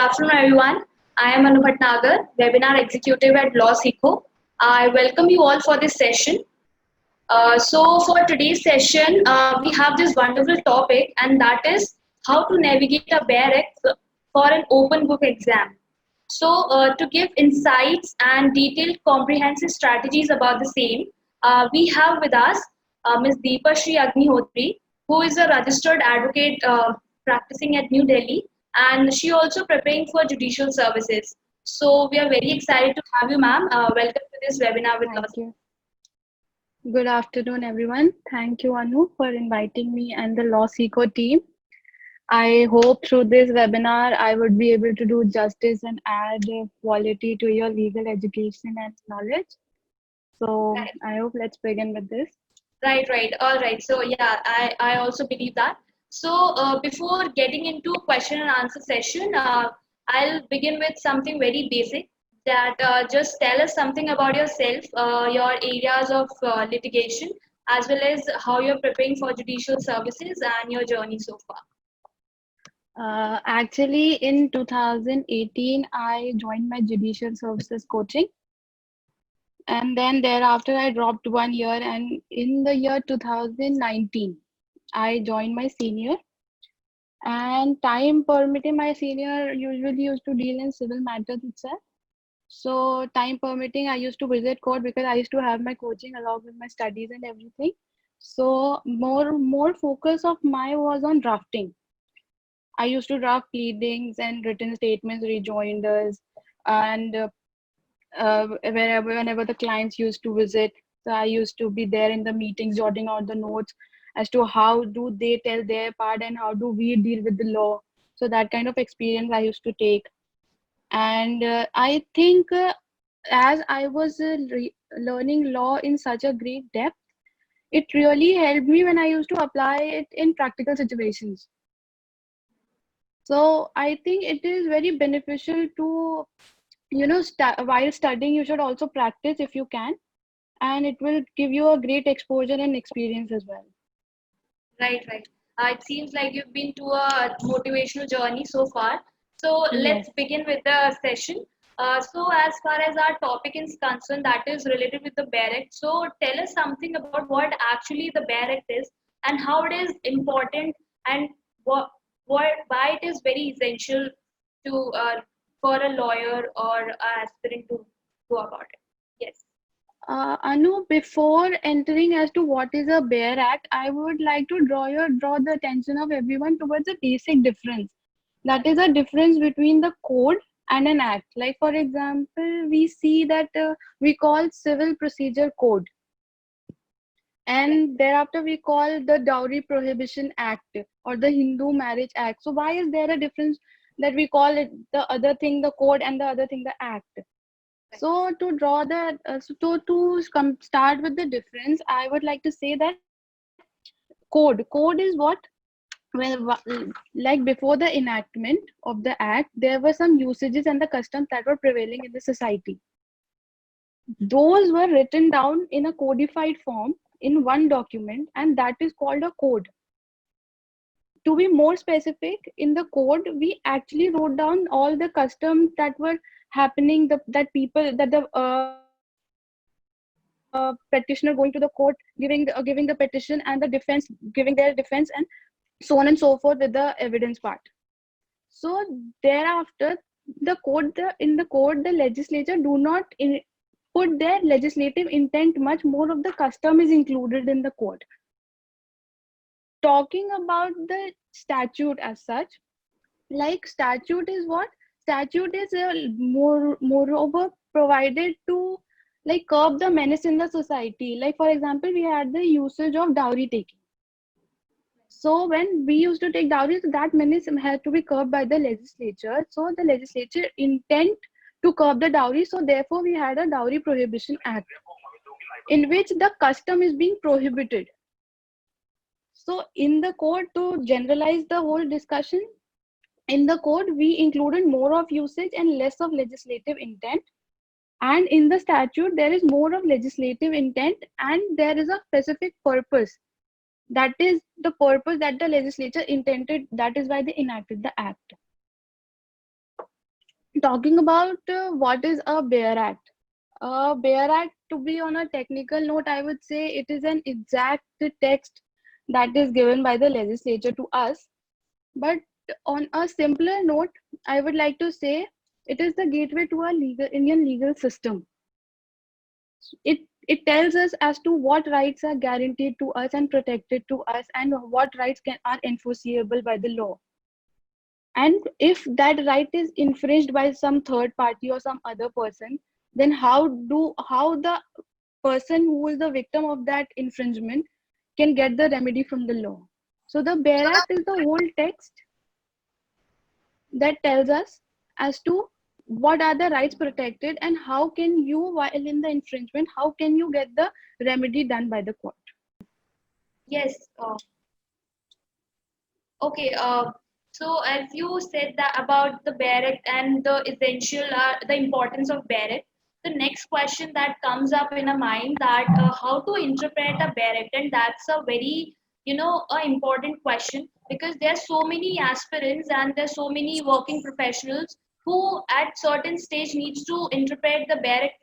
afternoon, everyone. I am Anu Bhatnagar, Webinar Executive at Law Seco. I welcome you all for this session. For today's session, we have this wonderful topic, and that is how to navigate a BEREC for an open book exam. To give insights and detailed comprehensive strategies about the same, we have with us Ms. Deepa Shri Agnihotri, who is a registered advocate practicing at New Delhi, and she also preparing for judicial services. So we are very excited to have you, ma'am. Welcome to this webinar with us. Thank you. Good afternoon, everyone. Thank you, Anu, for inviting me and the Law Seco team. I hope through this webinar, I would be able to do justice and add quality to your legal education and knowledge. So Right. I hope let's begin with this. Right. All right. So yeah, I also believe that. Before getting into question and answer session, I'll begin with something very basic. That just tell us something about yourself, your areas of litigation, as well as how you're preparing for judicial services and your journey so far. Actually, in 2018, I joined my judicial services coaching. And then thereafter, I dropped 1 year. And in the year 2019, I joined my senior. And time permitting, my senior usually used to deal in civil matters itself. So time permitting, I used to visit court because I used to have my coaching along with my studies and everything. So more focus of my was on drafting. I used to draft pleadings and written statements, rejoinders, and whenever the clients used to visit, so I used to be there in the meetings, jotting out the notes as to how do they tell their part and how do we deal with the law. So that kind of experience I used to take. And I think as I was learning law in such a great depth, it really helped me when I used to apply it in practical situations. So I think it is very beneficial to, while studying, you should also practice if you can, and it will give you a great exposure and experience as well. Right. It seems like you've been to a motivational journey so far. So Yes. let's begin with the session. As far as our topic is concerned, that is related with the BEREC. So tell us something about what actually the BEREC is and how it is important and why it is very essential to for a lawyer or an aspirant to go about it. Yes. Anu, before entering as to what is a BEAR Act, I would like to draw the attention of everyone towards a basic difference. That is a difference between the code and an act. Like for example, we see that we call Civil Procedure Code, and thereafter we call the Dowry Prohibition Act or the Hindu Marriage Act. So why is there a difference that we call it the other thing the code and the other thing the act? So to draw the start with the difference, I would like to say that code is what, well, like before the enactment of the act, there were some usages and the customs that were prevailing in the society. Those were written down in a codified form in one document, and that is called a code. To be more specific, in the code, we actually wrote down all the customs that were happening, that the petitioner going to the court, giving the petition, and the defense giving their defense, and so on and so forth with the evidence part. So thereafter, in the code, the legislature do not put their legislative intent much. More of the custom is included in the code. Talking about the statute as such, like statute is what? Statute is moreover provided to like curb the menace in the society. Like for example, we had the usage of dowry taking. So when we used to take dowries, that menace had to be curbed by the legislature. So the legislature intent to curb the dowry. So therefore, we had a Dowry Prohibition Act in which the custom is being prohibited. So in the code, to generalize the whole discussion, in the code, we included more of usage and less of legislative intent. And in the statute, there is more of legislative intent and there is a specific purpose. That is the purpose that the legislature intended. That is why they enacted the act. talking about what is a Bare Act. A Bare Act, to be on a technical note, I would say it is an exact text that is given by the legislature to us. But on a simpler note, I would like to say it is the gateway to our Indian legal system. It tells us as to what rights are guaranteed to us and protected to us, and what rights are enforceable by the law. And if that right is infringed by some third party or some other person, then how the person who is the victim of that infringement can get the remedy from the law. So the Bare Act is the whole text that tells us as to what are the rights protected, and how can you, while in the infringement, how can you get the remedy done by the court. Yes. Okay. So as you said that about the Barrett and the essential, the importance of Barrett, the next question that comes up in a mind that how to interpret a Barrett, and that's a very important question, because there are so many aspirants and there's so many working professionals who at certain stage needs to interpret the Barrett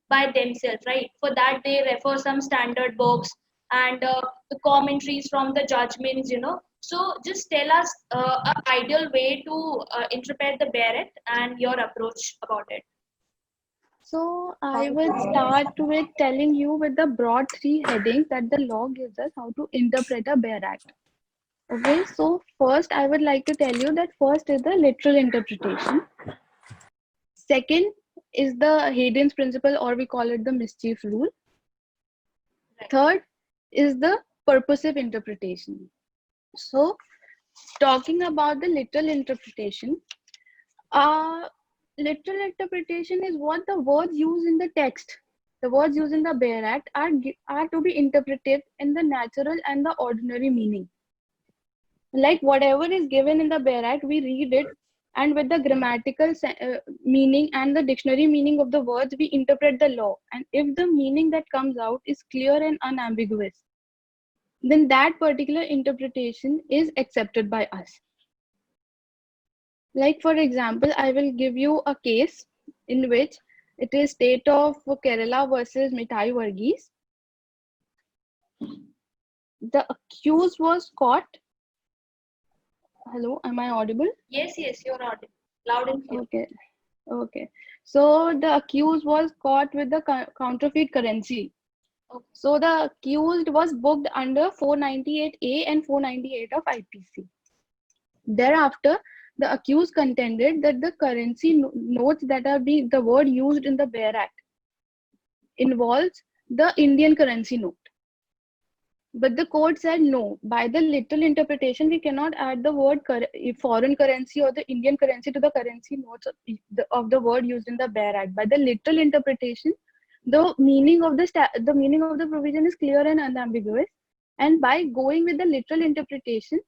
by themselves, right? For that, they refer some standard books and the commentaries from the judgments. So just tell us an ideal way to interpret the Barrett and your approach about it. So I will start with telling you with the broad three headings that the law gives us how to interpret a Bare Act. Okay, so first I would like to tell you that first is the literal interpretation. Second is the Hayden's principle, or we call it the mischief rule. Right. Third is the purposive interpretation. So talking about the literal interpretation, literal interpretation is what the words used in the text, the words used in the Bare Act are to be interpreted in the natural and the ordinary meaning. Like whatever is given in the Bare Act, we read it, and with the grammatical meaning and the dictionary meaning of the words, we interpret the law. And if the meaning that comes out is clear and unambiguous, then that particular interpretation is accepted by us. Like for example, I will give you a case in which it is state of Kerala versus Mithai Varghese. The accused was caught. Hello, am I audible? Yes, you're audible, loud and clear. Okay. So the accused was caught with the counterfeit currency. Okay. So the accused was booked under 498A and 498 of IPC. Thereafter, the accused contended that the currency notes that are being the word used in the Bare Act involves the Indian currency note. But the court said no. By the literal interpretation, we cannot add the word foreign currency or the Indian currency to the currency notes of the word used in the Bare Act. By the literal interpretation, the meaning of the provision is clear and unambiguous. And by going with the literal interpretation,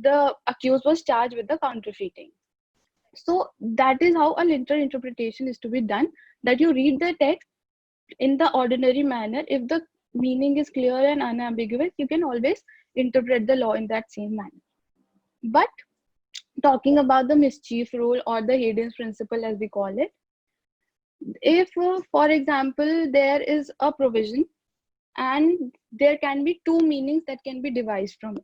the accused was charged with the counterfeiting. So that is how a literal interpretation is to be done, that you read the text in the ordinary manner. If the meaning is clear and unambiguous, you can always interpret the law in that same manner. But talking about the mischief rule or the Hayden's principle, as we call it, if for example there is a provision and there can be two meanings that can be devised from it,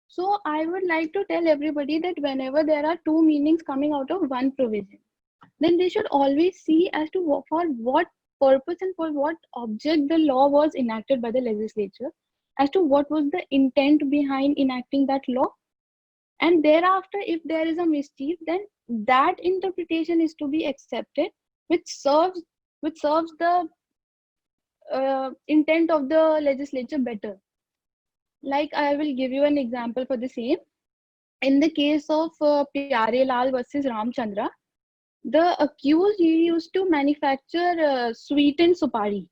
so I would like to tell everybody that whenever there are two meanings coming out of one provision, then they should always see as to for what purpose and for what object the law was enacted by the legislature, as to what was the intent behind enacting that law. And thereafter, if there is a mischief, then that interpretation is to be accepted, which serves the intent of the legislature better. Like I will give you an example for the same. In the case of Pyare Lal versus Ramchandra, the accused, he used to manufacture sweetened supari,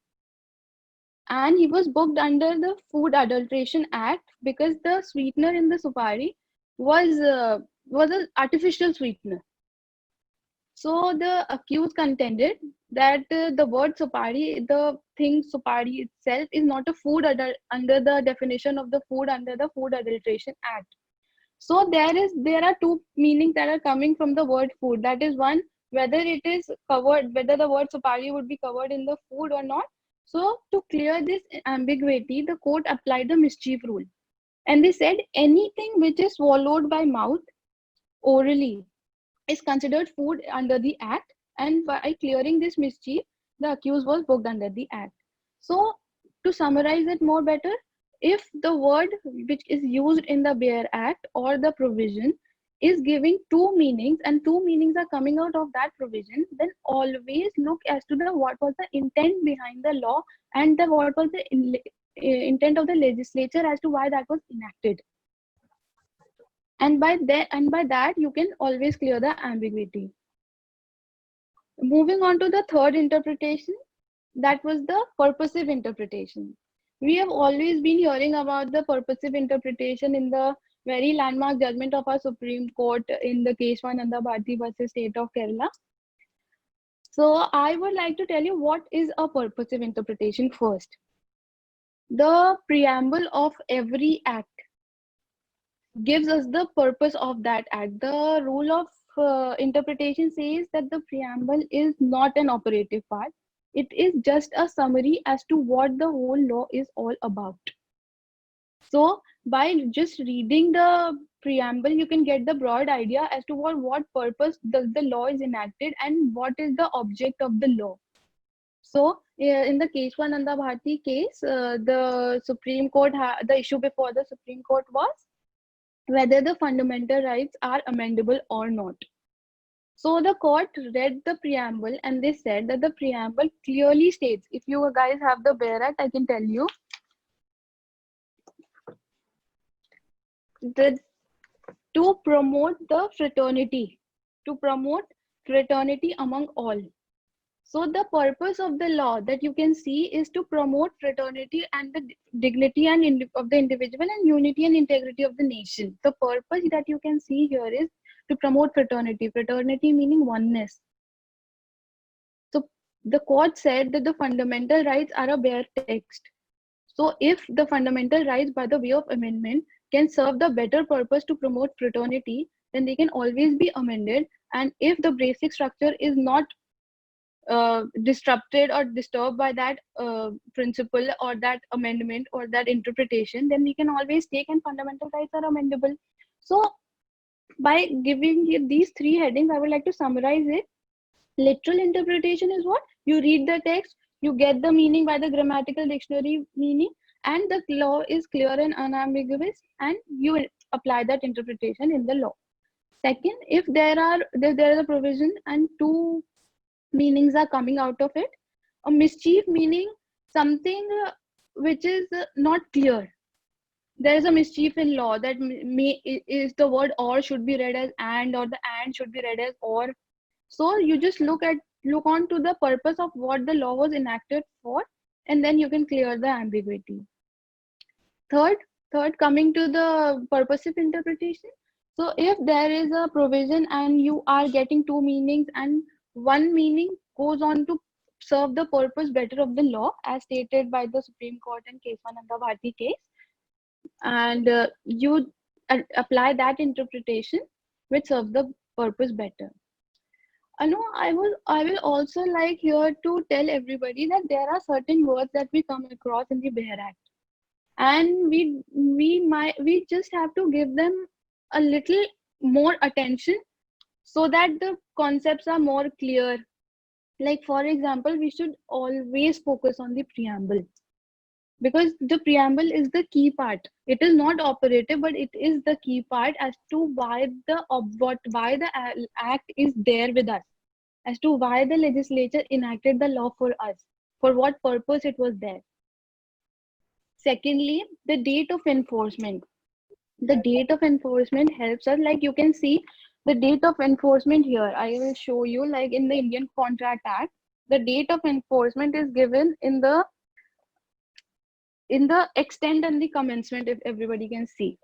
and he was booked under the Food Adulteration Act because the sweetener in the supari was an artificial sweetener. So the accused contended that the word supari, the thing supari itself, is not a food under the definition of the food under the Food Adulteration Act. So there are two meanings that are coming from the word food. That is, one, whether it is covered, whether the word supari would be covered in the food or not. So to clear this ambiguity, the court applied the mischief rule. And they said anything which is swallowed by mouth orally is considered food under the act, and by clearing this mischief, the accused was booked under the act. So to summarize it more better, if the word which is used in the Bare Act or the provision is giving two meanings and two meanings are coming out of that provision, then always look as to the what was the intent behind the law and the what was the intent of the legislature as to why that was enacted. And by that you can always clear the ambiguity. Moving on to the third interpretation, that was the purposive interpretation. We have always been hearing about the purposive interpretation in the very landmark judgment of our Supreme Court in the Keshavananda Bharti versus State of Kerala. So I would like to tell you what is a purposive interpretation first. The preamble of every act gives us the purpose of that act. The rule of interpretation says that the preamble is not an operative part. It is just a summary as to what the whole law is all about. So by just reading the preamble, you can get the broad idea as to what purpose does the law is enacted and what is the object of the law. So in the Keshavananda Bharti case, the Supreme Court, the issue before the Supreme Court was whether the fundamental rights are amendable or not. So the court read the preamble and they said that the preamble clearly states, if you guys have the Bare Act, I can tell you, that to promote the fraternity, among all. So the purpose of the law that you can see is to promote fraternity and the dignity and of the individual and unity and integrity of the nation. The purpose that you can see here is to promote fraternity. Fraternity meaning oneness. So the court said that the fundamental rights are a bare text. So if the fundamental rights by the way of amendment can serve the better purpose to promote fraternity, then they can always be amended. And if the basic structure is not disrupted or disturbed by that principle or that amendment or that interpretation, then we can always take, and fundamental rights are amendable. So by giving you these three headings, I would like to summarize it. Literal interpretation is what? You read the text, you get the meaning by the grammatical dictionary meaning, and the law is clear and unambiguous, and you apply that interpretation in the law. Second, if there is a provision and two meanings are coming out of it, a mischief meaning something which is not clear. There is a mischief in law that is the word or should be read as and, or the and should be read as or. So you just look on to the purpose of what the law was enacted for, and then you can clear the ambiguity. Third, coming to the purposive interpretation. So if there is a provision and you are getting two meanings and one meaning goes on to serve the purpose better of the law as stated by the Supreme Court in Keshavananda Bharti case, and you apply that interpretation which serves the purpose better. I will also like here to tell everybody that there are certain words that we come across in the Bare Act, and we just have to give them a little more attention so that the concepts are more clear. Like for example, we should always focus on the preamble, because the preamble is the key part. It is not operative, but it is the key part as to why the act is there with us, as to why the legislature enacted the law for us, for what purpose it was there. Secondly, the date of enforcement. The date of enforcement helps us, like you can see the date of enforcement here. I will show you, like in the Indian Contract Act, the date of enforcement is given in the extent and the commencement, if everybody can see.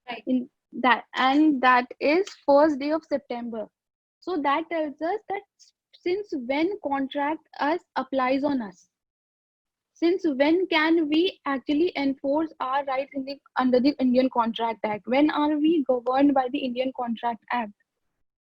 Right. In that, and that is first day of September. So that tells us that since when contract us applies on us. Since when can we actually enforce our rights under the Indian Contract Act? When are we governed by the Indian Contract Act?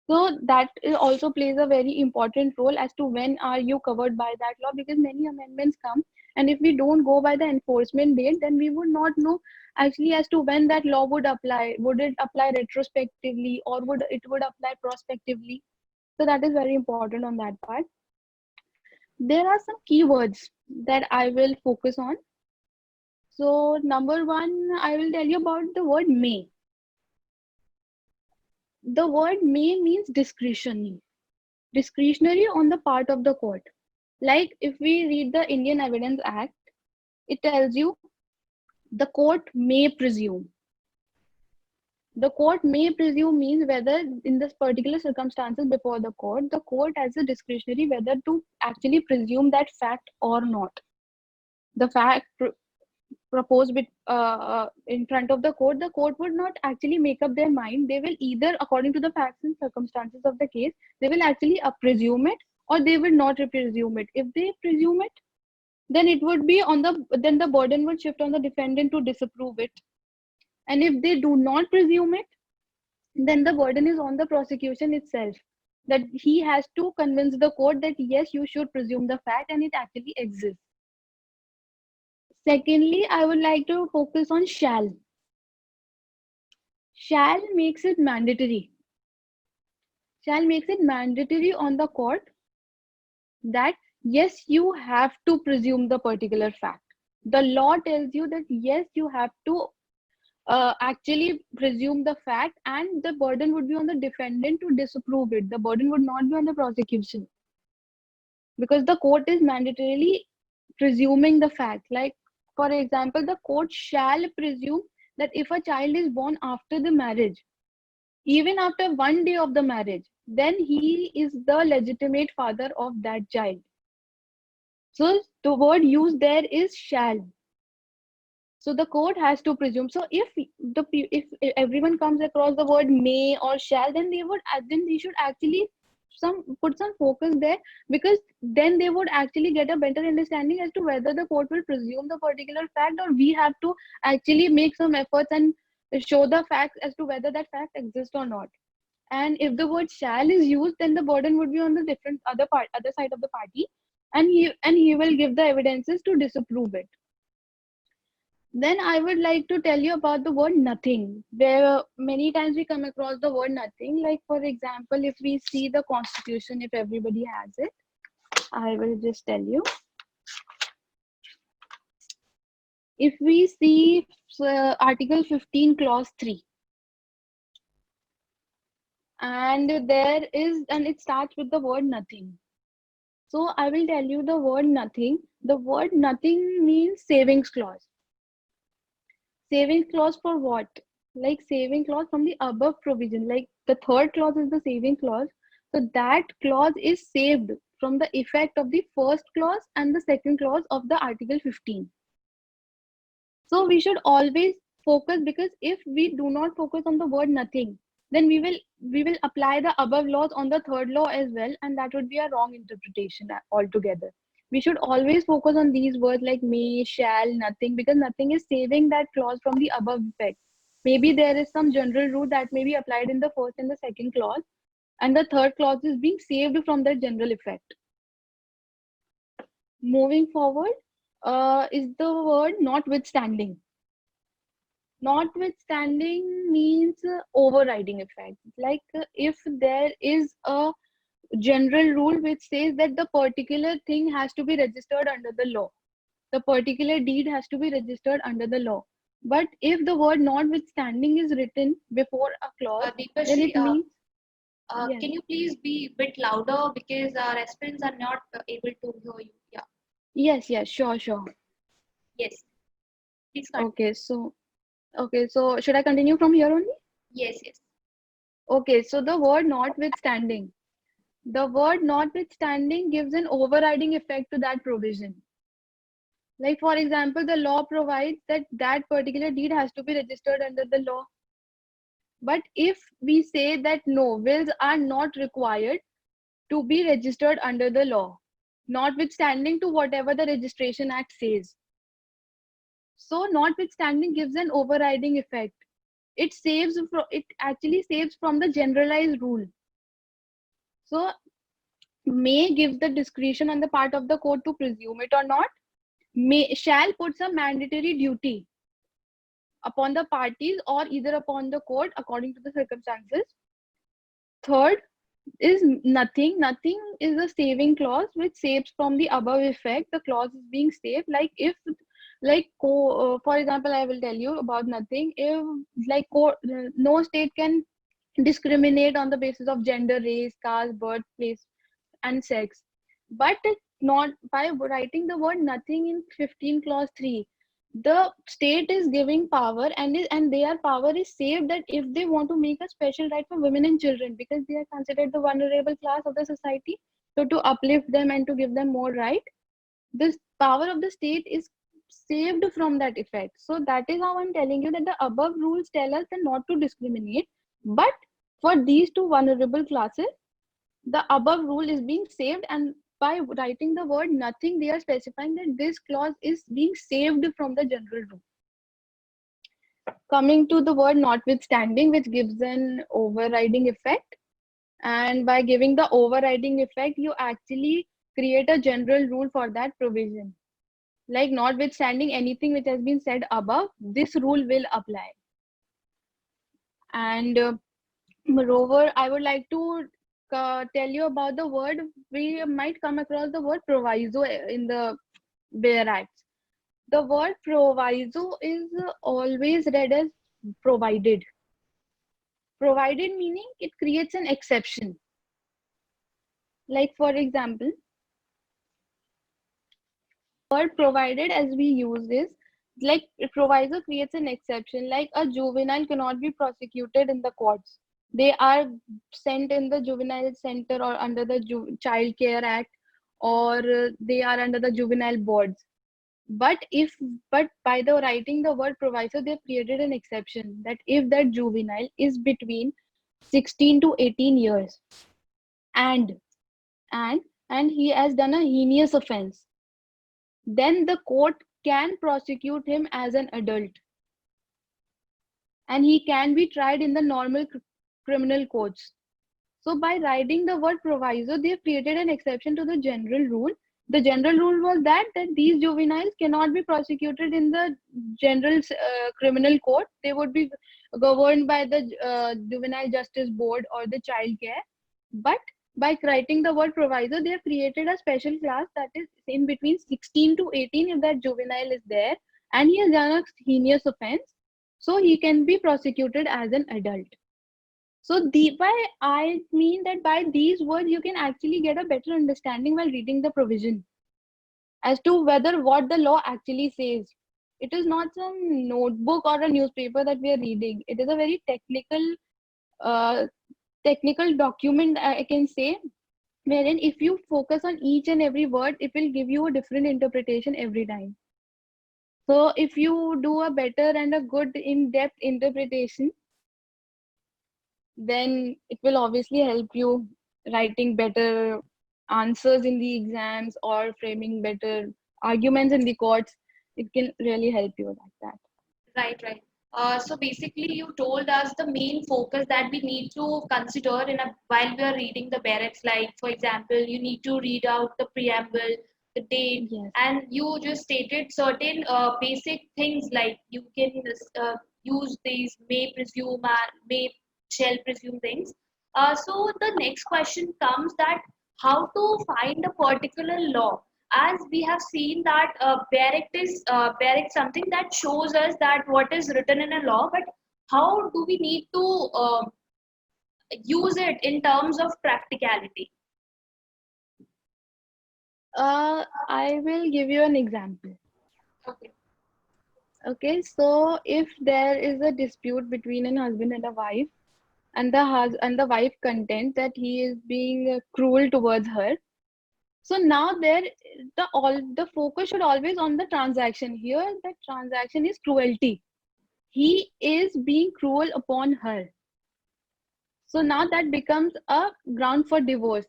So that also plays a very important role as to when are you covered by that law, because many amendments come, and if we don't go by the enforcement date, then we would not know actually as to when that law would apply. Would it apply retrospectively, or would apply prospectively? So that is very important on that part. There are some keywords that I will focus on. So number one, I will tell you about the word may. The word may means discretionary on the part of the court. Like if we read the Indian Evidence Act, it tells you the court may presume. The court may presume means whether in this particular circumstances before the court has a discretionary whether to actually presume that fact or not. The fact proposed with, in front of the court would not actually make up their mind. They will either, according to the facts and circumstances of the case, they will actually presume it, or they will not presume it. If they presume it, then it would be on the burden would shift on the defendant to disapprove it. And if they do not presume it, then the burden is on the prosecution itself, that he has to convince the court that yes, you should presume the fact and it actually exists. Secondly, I would like to focus on shall. Shall makes it mandatory. Shall makes it mandatory on the court that yes, you have to presume the particular fact. The law tells you that yes, you have to actually presume the fact, and the burden would be on the defendant to disapprove it. The burden would not be on the prosecution, because the court is mandatorily presuming the fact. Like, for example, the court shall presume that if a child is born after the marriage, even after 1 day of the marriage, then he is the legitimate father of that child. So the word used there is shall. So the court has to presume. So if everyone comes across the word may or shall, then they should actually put some focus there, because then they would actually get a better understanding as to whether the court will presume the particular fact, or we have to actually make some efforts and show the facts as to whether that fact exists or not. And if the word shall is used, then the burden would be on the other side of the party, and he will give the evidences to disapprove it. Then I would like to tell you about the word nothing, where many times we come across the word nothing. Like, for example, if we see the constitution, if everybody has it, I will just tell you. If we see Article 15, Clause 3, and it starts with the word nothing. So I will tell you the word nothing. The word nothing means savings clause. Savings clause for what? Like saving clause from the above provision. Like the third clause is the saving clause. So that clause is saved from the effect of the first clause and the second clause of the Article 15. So we should always focus, because if we do not focus on the word nothing, then we will apply the above laws on the third law as well, and that would be a wrong interpretation altogether. We should always focus on these words like may, shall, nothing, because nothing is saving that clause from the above effect. Maybe there is some general rule that may be applied in the first and the second clause, and the third clause is being saved from that general effect. Moving forward, is the word notwithstanding. Notwithstanding means overriding effect. Like if there is a general rule which says that the particular thing has to be registered under the law, the particular deed has to be registered under the law. But if the word notwithstanding is written before a clause, then it means yes. Can you please be a bit louder, because our aspirants are not able to hear you? Yeah. Yes, sure. Yes. Please continue. Okay, so should I continue from here only? Yes. Okay, so the word notwithstanding. The word notwithstanding gives an overriding effect to that provision. Like, for example, the law provides that that particular deed has to be registered under the law. But if we say that no, wills are not required to be registered under the law, notwithstanding to whatever the Registration Act says. So notwithstanding gives an overriding effect. It actually saves from the generalized rule. So may gives the discretion on the part of the court to presume it or not. May shall puts a mandatory duty upon the parties or either upon the court according to the circumstances. Third is nothing. Nothing is a saving clause which saves from the above effect. The clause is being saved. Like if, for example, I will tell you about nothing. If no state can discriminate on the basis of gender, race, caste, birthplace, and sex, but not by writing the word nothing in 15 clause 3, the state is giving power, and their power is saved, that if they want to make a special right for women and children because they are considered the vulnerable class of the society, so to uplift them and to give them more right, this power of the state is saved from that effect. So that is how I'm telling you that the above rules tell us that not to discriminate, but for these two vulnerable classes the above rule is being saved, and by writing the word nothing they are specifying that this clause is being saved from the general rule. Coming to the word notwithstanding, which gives an overriding effect, and by giving the overriding effect you actually create a general rule for that provision, like notwithstanding anything which has been said above, this rule will apply. And moreover, I would like to tell you about the word. We might come across the word proviso in the Bare Acts. The word proviso is always read as provided. Provided meaning it creates an exception. Like for example, word provided as we use this, like proviso creates an exception, like a juvenile cannot be prosecuted in the courts. They are sent in the juvenile center or under the child care act, or they are under the juvenile boards. But by the writing the word proviso, they've created an exception that if that juvenile is between 16 to 18 years and and and he has done a heinous offense, then the court can prosecute him as an adult and he can be tried in the normal criminal courts. So by writing the word proviso, they've created an exception to the general rule. The general rule was that these juveniles cannot be prosecuted in the general criminal court. They would be governed by the juvenile justice board or the child care. But by writing the word proviso, they have created a special class that is in between 16 to 18 if that juvenile is there and he has done a heinous offense, so he can be prosecuted as an adult. So I mean that by these words you can actually get a better understanding while reading the provision as to whether what the law actually says. It is not some notebook or a newspaper that we are reading. It is a very technical document, I can say, wherein if you focus on each and every word, it will give you a different interpretation every time. So if you do a better and a good in-depth interpretation, then it will obviously help you writing better answers in the exams or framing better arguments in the courts. It can really help you like that. Right, right. So basically, you told us the main focus that we need to consider while we are reading the barracks. Like, for example, you need to read out the preamble, the date, Yes. and you just stated certain basic things like you can use these may presume and may shall presume things. So the next question comes that how to find a particular law, as we have seen that barrack something that shows us that what is written in a law, but how do we need to use it in terms of practicality? I will give you an example. Okay. Okay, so if there is a dispute between an husband and a wife, and the wife contends that he is being cruel towards her, so now the focus should always on the transaction. Here the transaction is cruelty. He is being cruel upon her. So now that becomes a ground for divorce.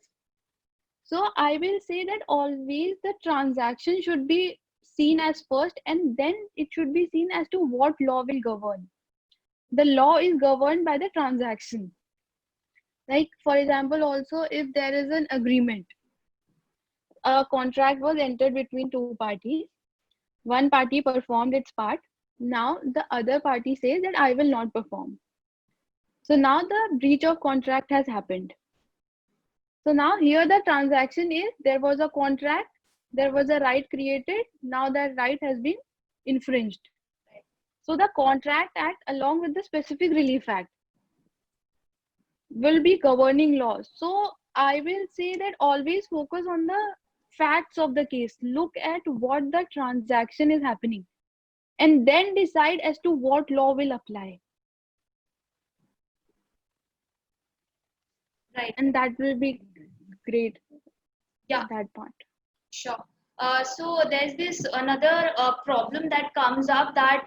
So I will say that always the transaction should be seen as first, and then it should be seen as to what law will govern. The law is governed by the transaction. Like, for example, also if there is an agreement, a contract was entered between two parties, one party performed its part, now the other party says that I will not perform. So now the breach of contract has happened. So now here the transaction is, there was a contract, there was a right created, now that right has been infringed. So the Contract Act along with the Specific Relief Act will be governing laws. So I will say that always focus on the facts of the case. Look at what the transaction is happening and then decide as to what law will apply. Right. And that will be great. Yeah. That part. Sure. So there's this another problem that comes up that,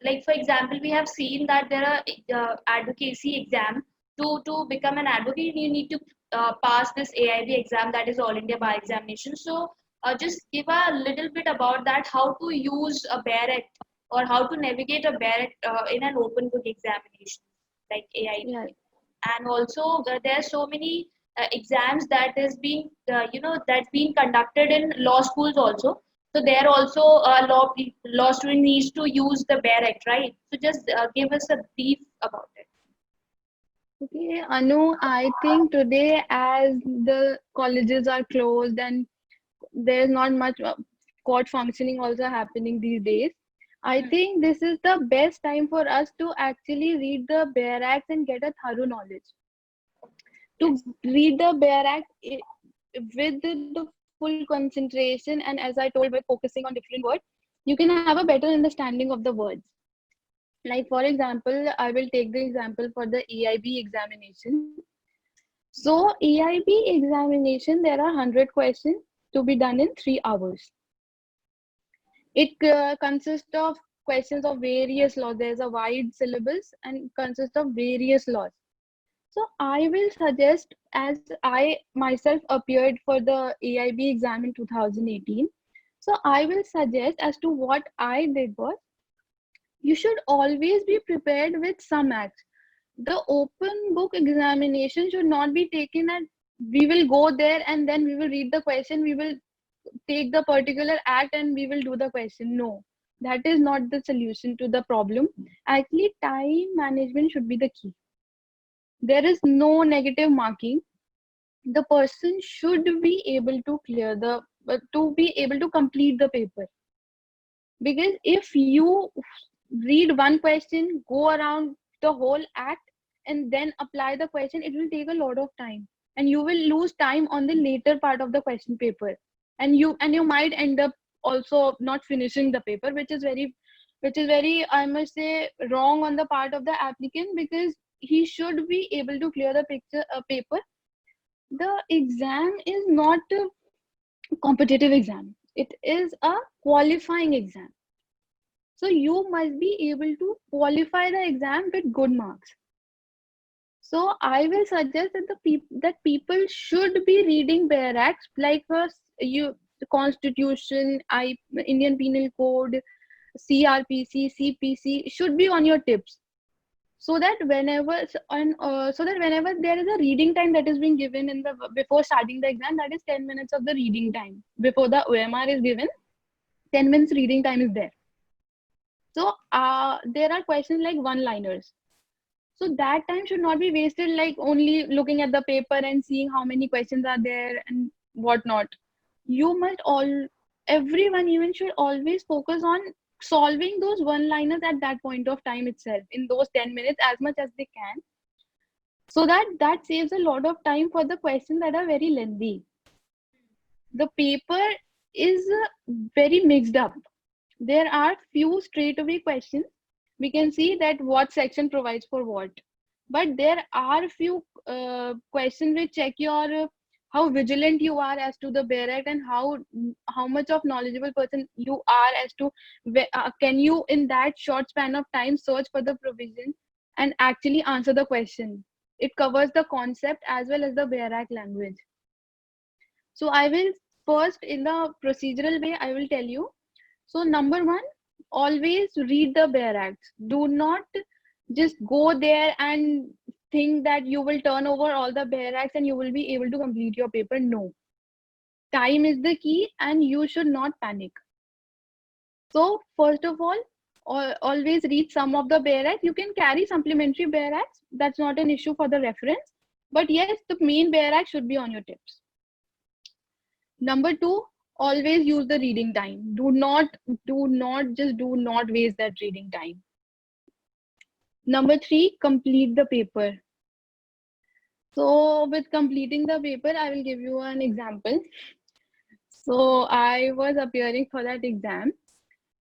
like for example, we have seen that there are advocacy exam. To become an advocate, you need to pass this AIB exam, that is All India Bar Examination. So just give a little bit about that, how to use a BEAR Act or how to navigate a BEAR Act in an open book examination like AIB. Yeah. And also there are so many exams that is being that's being conducted in law schools also. So there also law student needs to use the BEAR Act, right? So just give us a brief about it. Okay, Anu, I think today as the colleges are closed and there's not much court functioning also happening these days, I think this is the best time for us to actually read the BEAR Act and get a thorough knowledge. To read the BEAR Act with the full concentration and, as I told, by focusing on different words, you can have a better understanding of the words. Like, for example, I will take the example for the EIB examination. So, EIB examination, there are 100 questions to be done in 3 hours. It consists of questions of various laws. There's a wide syllabus and consists of various laws. So I will suggest, as I myself appeared for the AIB exam in 2018, so I will suggest as to what I did was, you should always be prepared with some acts. The open book examination should not be taken at, we will go there and then we will read the question, we will take the particular act and we will do the question. No, that is not the solution to the problem. Actually, time management should be the key. There is no negative marking. The person should be able to clear the to be able to complete the paper, because if you read one question, go around the whole act and then apply the question, it will take a lot of time and you will lose time on the later part of the question paper, and you might end up also not finishing the paper, which is very, I must say, wrong on the part of the applicant, because he should be able to clear the paper. The exam is not a competitive exam, it is a qualifying exam. So you must be able to qualify the exam with good marks. So I will suggest that people should be reading BEAR Acts, like the Constitution, Indian Penal Code, CRPC, CPC should be on your tips, so that whenever there is a reading time that is being given in the before starting the exam, that is 10 minutes of the reading time before the OMR is given. 10 minutes reading time is there. So there are questions like one liners, so that time should not be wasted like only looking at the paper and seeing how many questions are there and whatnot. Everyone even should always focus on solving those one liners at that point of time itself, in those 10 minutes as much as they can, so that saves a lot of time for the questions that are very lengthy. The paper is very mixed up. There are few straightaway questions, we can see that what section provides for what, but there are few questions which check your how vigilant you are as to the BEAR Act, and how much of knowledgeable person you are as to can you in that short span of time search for the provision and actually answer the question. It covers the concept as well as the BEAR Act language. So I will first, in the procedural way, I will tell you. So number one, always read the BEAR Acts. Do not just go there and think that you will turn over all the bare acts and you will be able to complete your paper. No. Time is the key and you should not panic. So first of all, always read some of the bare acts. You can carry supplementary bare acts. That's not an issue for the reference. But yes, the main bare act should be on your tips. Number 2, always use the reading time. Do not waste that reading time. Number 3, complete the paper. So with completing the paper, I will give you an example. So I was appearing for that exam,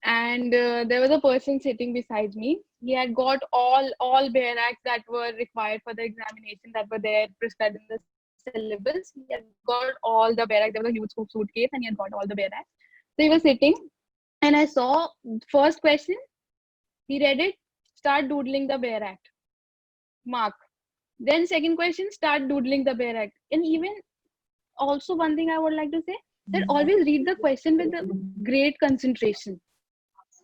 and there was a person sitting beside me. He had got all bare acts that were required for the examination, that were there prescribed in the syllabus. He had got all the bare acts. There was a huge suitcase and he had got all the bare acts. So he was sitting and I saw first question, he read it, start doodling the bare act, mark. Then second question, start doodling the bare act. And even also one thing I would like to say, that always read the question with a great concentration.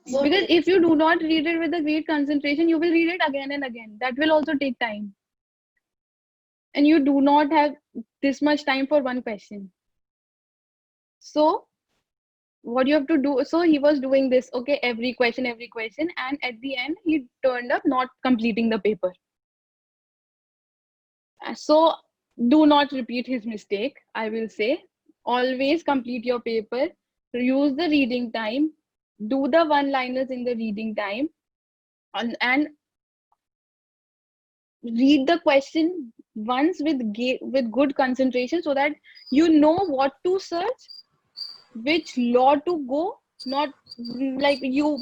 Because if you do not read it with a great concentration, you will read it again and again. That will also take time. And you do not have this much time for one question. So what you have to do, so he was doing this, okay, every question, and at the end he turned up not completing the paper. So do not repeat his mistake. I will say, always complete your paper, use the reading time, do the one-liners in the reading time, and read the question once with good concentration, so that you know what to search, which law to go. Not like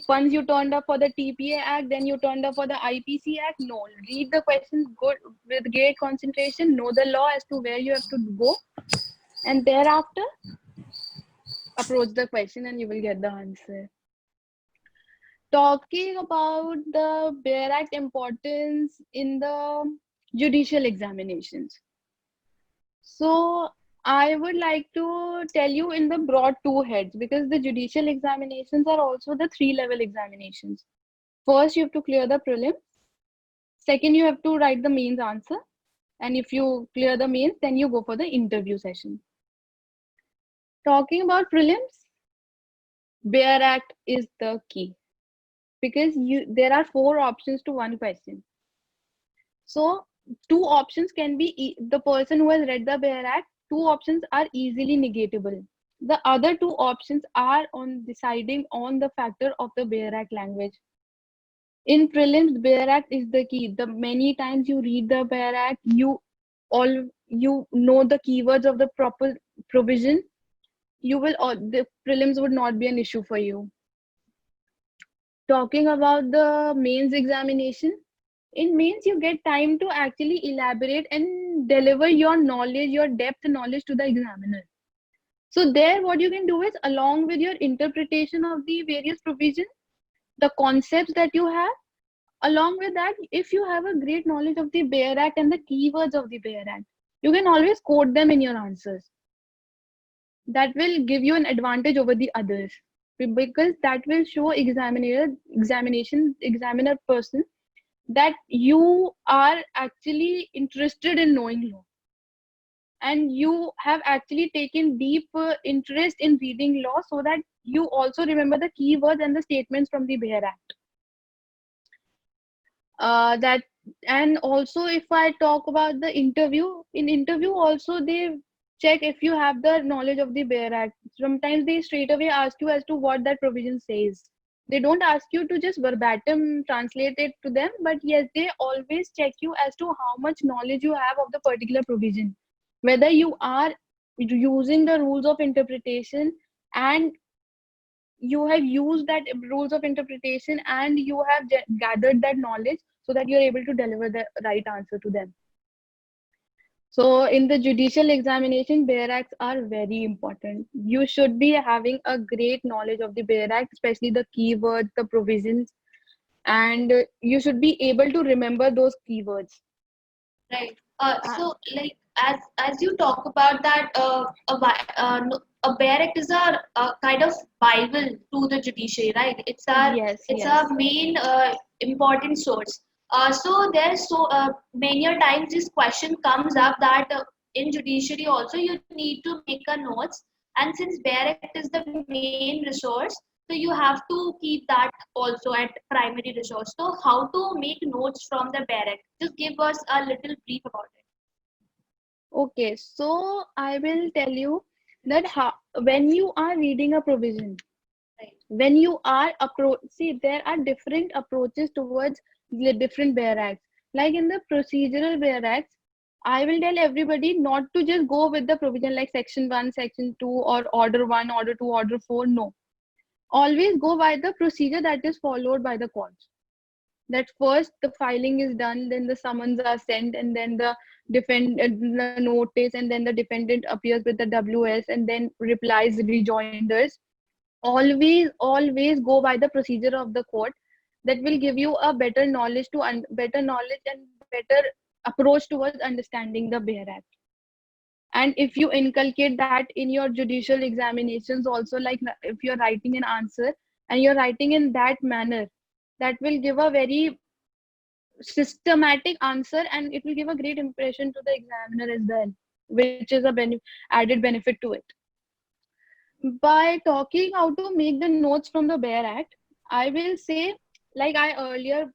once you turned up for the TPA Act, then you turned up for the IPC Act. No, read the questions good with great concentration, know the law as to where you have to go, and thereafter approach the question and you will get the answer. Talking about the bare act importance in the judicial examinations. So I would like to tell you in the broad two heads, because the judicial examinations are also the 3-level examinations. First, you have to clear the prelims. Second, you have to write the mains answer. And if you clear the mains, then you go for the interview session. Talking about prelims, bare act is the key, because there are 4 options to one question. So 2 options can be, the person who has read the bare act, 2 options are easily negatable. The other 2 options are on deciding on the factor of the bare act language. In prelims, bare act is the key. The many times you read the bare act, you know the keywords of the proper provision, the prelims would not be an issue for you. Talking about the mains examination, in mains you get time to actually elaborate and deliver your knowledge, your depth knowledge to the examiner. So there what you can do is, along with your interpretation of the various provisions, the concepts that you have, along with that, if you have a great knowledge of the bare act and the keywords of the bare act, you can always quote them in your answers. That will give you an advantage over the others, because that will show examiner person that you are actually interested in knowing law, and you have actually taken deep interest in reading law, so that you also remember the keywords and the statements from the bare act. And also, if I talk about the interview, in interview also they check if you have the knowledge of the bare act. Sometimes they straight away ask you as to what that provision says. They don't ask you to just verbatim translate it to them, but yes, they always check you as to how much knowledge you have of the particular provision, whether you are using the rules of interpretation and you have used that rules of interpretation and you have gathered that knowledge, so that you're able to deliver the right answer to them. So in the judicial examination, bare acts are very important. You should be having a great knowledge of the bare act, especially the keywords, the provisions, and you should be able to remember those keywords. Right. So, like, as you talk about that, a bare act is a kind of Bible to the judiciary, right? It's our Yes. our main important source. So there's many a times this question comes up that in judiciary also you need to make a notes, and since Bear Act is the main resource, so you have to keep that also at primary resource. So how to make notes from the Bear Act? Just give us a little brief about it. Okay, so I will tell you that when you are reading a provision, Right. when you are see, there are different approaches towards the different Bear Acts. Like in the procedural Bear Acts, I will tell everybody not to just go with the provision like section 1, section 2, or order 1, order 2, order 4. No, always go by the procedure that is followed by the courts. That first the filing is done, then the summons are sent, and then the notice, and then the defendant appears with the WS, and then replies, rejoinders. Always go by the procedure of the court. That will give you a better knowledge better knowledge and better approach towards understanding the Bear Act. And if you inculcate that in your judicial examinations also, like if you're writing an answer and you're writing in that manner, that will give a very systematic answer, and it will give a great impression to the examiner as well, which is a added benefit to it. By talking how to make the notes from the Bear Act, I will say, like I earlier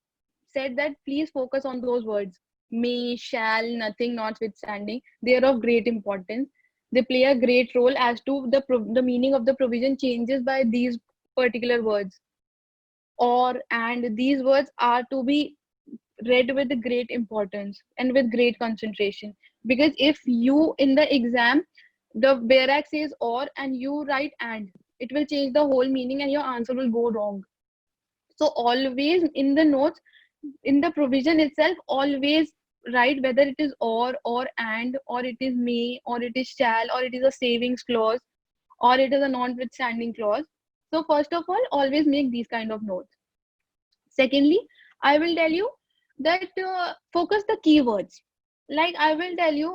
said, that please focus on those words: may, shall, nothing, notwithstanding. They are of great importance. They play a great role as to the meaning of the provision changes by these particular words. Or and these words are to be read with great importance and with great concentration, because if you in the exam the Bear Act says or and you write and, it will change the whole meaning and your answer will go wrong. So always in the notes, in the provision itself, always write whether it is or and, or it is may, or it is shall, or it is a savings clause, or it is a notwithstanding clause. So first of all, always make these kind of notes. Secondly, I will tell you that focus the keywords. Like I will tell you,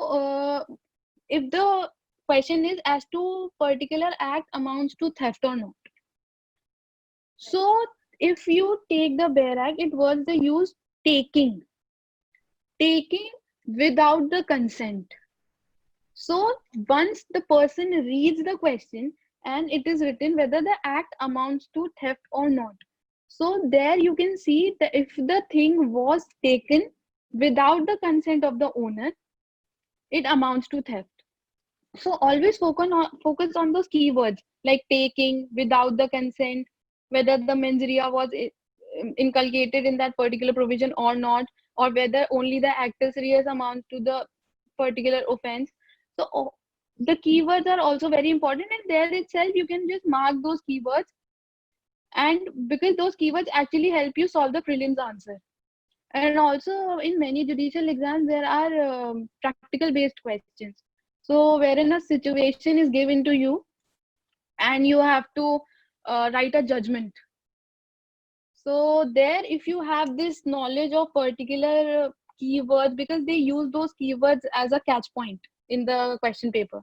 if the question is as to particular act amounts to theft or not. So if you take the Bear Act, it was the use taking without the consent. So once the person reads the question and it is written whether the act amounts to theft or not. So there you can see that if the thing was taken without the consent of the owner, it amounts to theft. So always focus on those keywords like taking, without the consent, whether the mens rea was inculcated in that particular provision or not, or whether only the actus reus amounts to the particular offense. So the keywords are also very important, and there itself you can just mark those keywords, and because those keywords actually help you solve the prelims answer. And also in many judicial exams there are practical based questions, so wherein a situation is given to you and you have to write a judgment. So there, if you have this knowledge of particular keywords, because they use those keywords as a catch point in the question paper.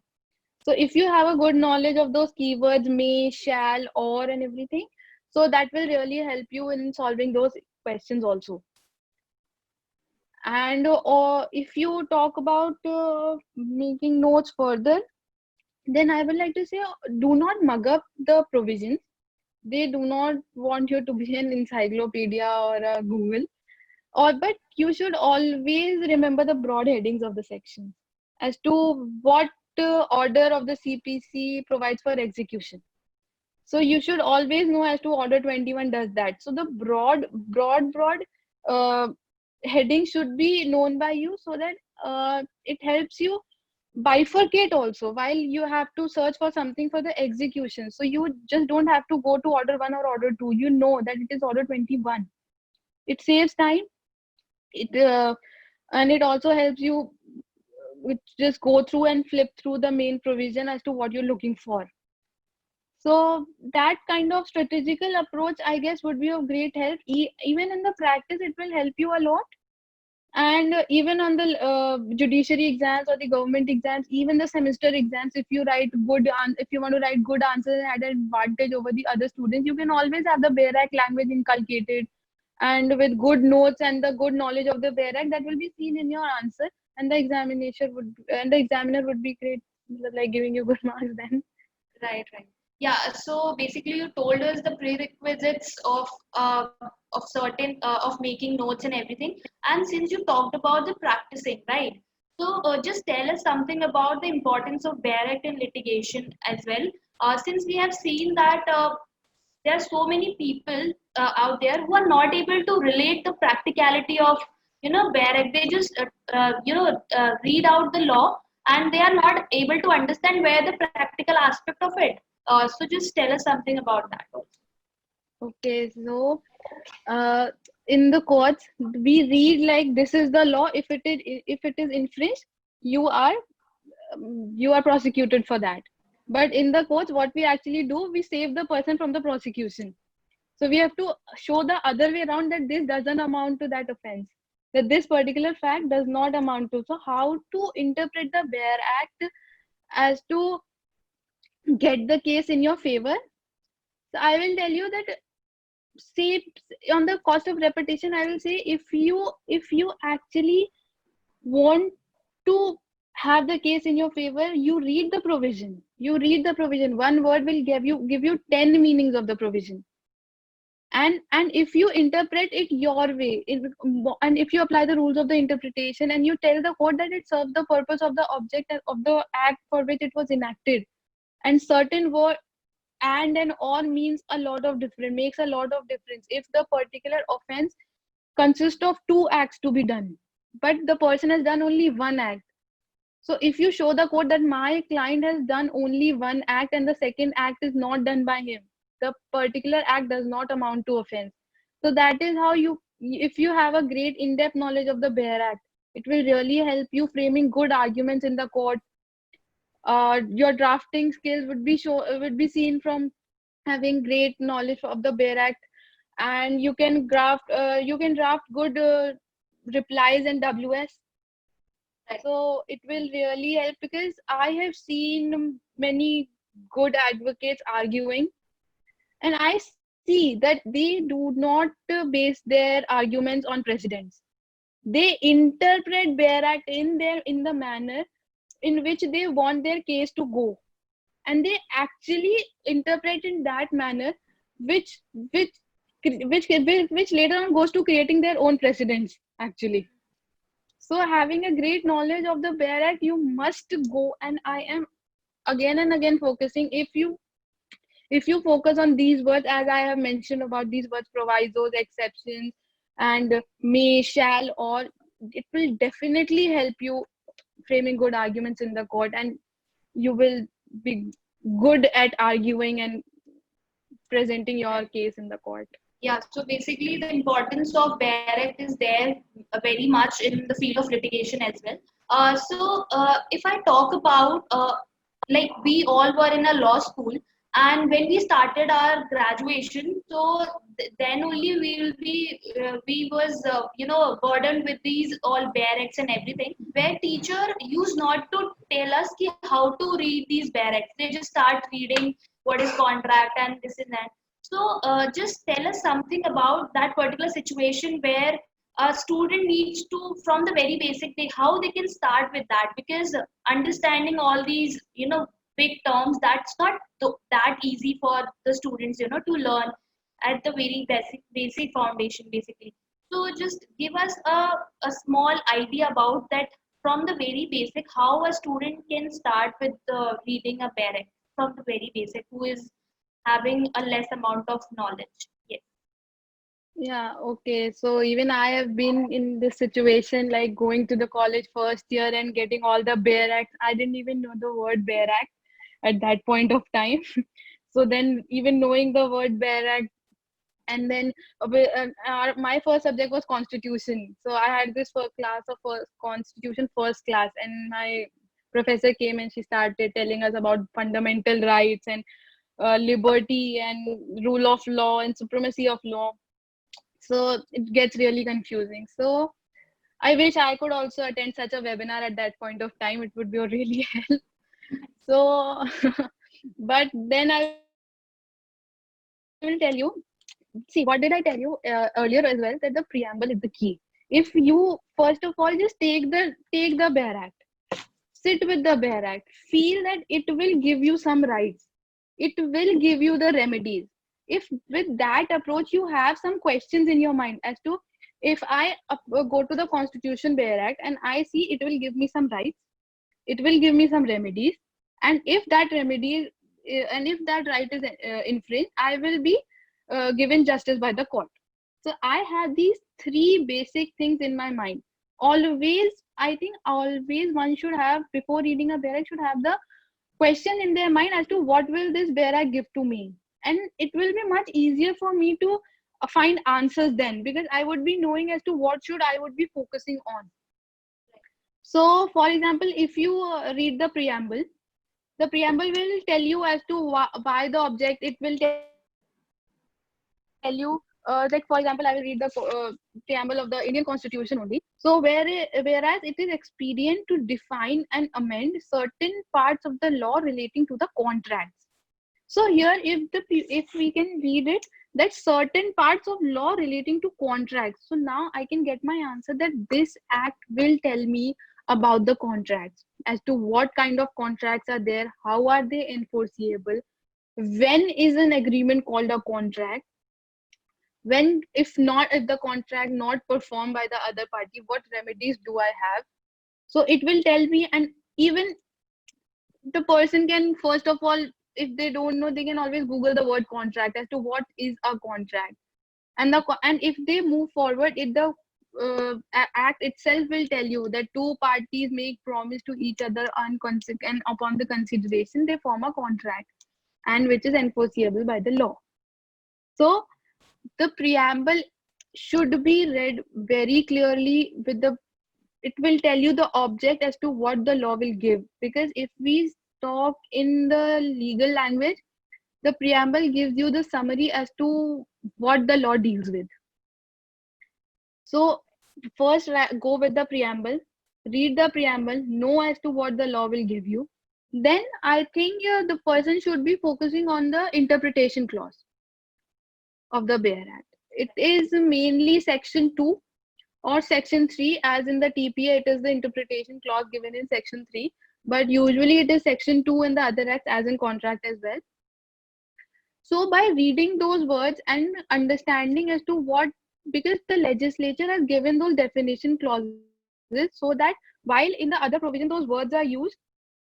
So if you have a good knowledge of those keywords, may, shall, or, and everything, so that will really help you in solving those questions also. And if you talk about making notes further, then I would like to say, do not mug up the provisions. They do not want you to be an encyclopedia or a Google. But you should always remember the broad headings of the section as to what order of the CPC provides for execution. So you should always know as to order 21 does that. So the broad uh, heading should be known by you, so that it helps you bifurcate also while you have to search for something for the execution. So you just don't have to go to order 1 or order 2. You know that it is order 21. It saves time. And it also helps you just go through and flip through the main provision as to what you're looking for. So that kind of strategical approach, I guess, would be of great help. Even in the practice, it will help you a lot. And even on the judiciary exams or the government exams, even the semester exams, if you want to write good answers and add an advantage over the other students, you can always have the Bear Act language inculcated, and with good notes and the good knowledge of the bare act, that will be seen in your answer, and the examiner would be great, like giving you good marks then. Right, right. Yeah, so basically you told us the prerequisites of certain of making notes and everything. And since you talked about the practicing, right? So just tell us something about the importance of bare act in litigation as well. Since we have seen that there are so many people out there who are not able to relate the practicality of bare act. They just read out the law and they are not able to understand where the practical aspect of it. So just tell us something about that also. Okay, so uh, in the courts we read like this is the law. If it is infringed, you are you are prosecuted for that. But in the courts, what we actually do, we save the person from the prosecution. So we have to show the other way around, that this doesn't amount to that offense, that this particular fact does not amount to. So how to interpret the bare act as to get the case in your favor? So I will tell you that, say, on the cost of repetition, I will say, if you actually want to have the case in your favor, you read the provision. One word will give you 10 meanings of the provision. And if you interpret it your way, and if you apply the rules of the interpretation, and you tell the court that it serves the purpose of the object of the act for which it was enacted, and certain word and or means a lot of difference, makes a lot of difference if the particular offense consists of two acts to be done, but the person has done only one act. So if you show the court that my client has done only one act and the second act is not done by him, the particular act does not amount to offense. So that is how if you have a great in-depth knowledge of the bare act, it will really help you framing good arguments in the court. Your drafting skills would be seen from having great knowledge of the bare act, and you can draft good replies and WS. Right. So it will really help, because I have seen many good advocates arguing, and I see that they do not base their arguments on precedents. They interpret bare act in the manner in which they want their case to go, and they actually interpret in that manner, which which which later on goes to creating their own precedents actually. So having a great knowledge of the bare act, you must go, and I am again and again focusing, if you focus on these words, as I have mentioned about these words, provisos, exceptions, and may, shall, or, it will definitely help you framing good arguments in the court, and you will be good at arguing and presenting your case in the court. Yeah, so basically the importance of bare act is there very much in the field of litigation as well. If I talk about like we all were in a law school, and when we started our graduation, so then only we will be we was burdened with these all bare acts and everything, where teacher used not to tell us ki how to read these bare acts. They just start reading what is contract and this and that. So, just tell us something about that particular situation where a student needs to, from the very basic, how they can start with that, because understanding all these, big terms, that's not that easy for the students, to learn at the very basic foundation, basically. So, just give us a small idea about that from the very basic, how a student can start with reading a barrack from the very basic, who is having a less amount of knowledge. Yes. Yeah, okay. So even I have been in this situation, like going to the college first year and getting all the bare acts. I didn't even know the word bare act at that point of time. So then even knowing the word bare act, and then my first subject was constitution. So I had this first class of constitution first class, and my professor came and she started telling us about fundamental rights and liberty and rule of law and supremacy of law. So it gets really confusing. So I wish I could also attend such a webinar at that point of time. It would be a really help. So but then I will tell you, see, what did I tell you earlier as well, that the preamble is the key. If you first of all just take the Bare Act, sit with the Bare Act, feel that it will give you some rights, it will give you the remedies. If with that approach you have some questions in your mind as to, if I go to the Constitution Bare Act and I see it will give me some rights, it will give me some remedies, and if that remedy and if that right is infringed, I will be given justice by the court. So I have these three basic things in my mind. Always, I think always one should have, before reading a Bare Act, should have the question in their mind as to what will this Bare Act give to me, and it will be much easier for me to find answers then, because I would be knowing as to what should I would be focusing on. So for example, if you read the preamble will tell you as to why the object, it will tell you like, for example, I will read the preamble of the Indian Constitution only. So whereas it is expedient to define and amend certain parts of the law relating to the contracts. So here, if we can read it, that certain parts of law relating to contracts. So now I can get my answer that this act will tell me about the contracts, as to what kind of contracts are there, how are they enforceable, when is an agreement called a contract, when, if the contract not performed by the other party, what remedies do I have. So it will tell me, and even the person can, first of all, if they don't know, they can always Google the word contract as to what is a contract. And if they move forward, the act itself will tell you that two parties make promise to each other and upon the consideration they form a contract, and which is enforceable by the law. So the preamble should be read very clearly with the, it will tell you the object as to what the law will give, because if we talk in the legal language, the preamble gives you the summary as to what the law deals with. So first go with the preamble, read the preamble, know as to what the law will give you. Then I think the person should be focusing on the interpretation clause of the Bare Act. It is mainly section 2 or section 3, as in the TPA it is the interpretation clause given in section 3, but usually it is section 2 in the other acts, as in contract as well. So by reading those words and understanding as to what, because the legislature has given those definition clauses, so that while in the other provision those words are used,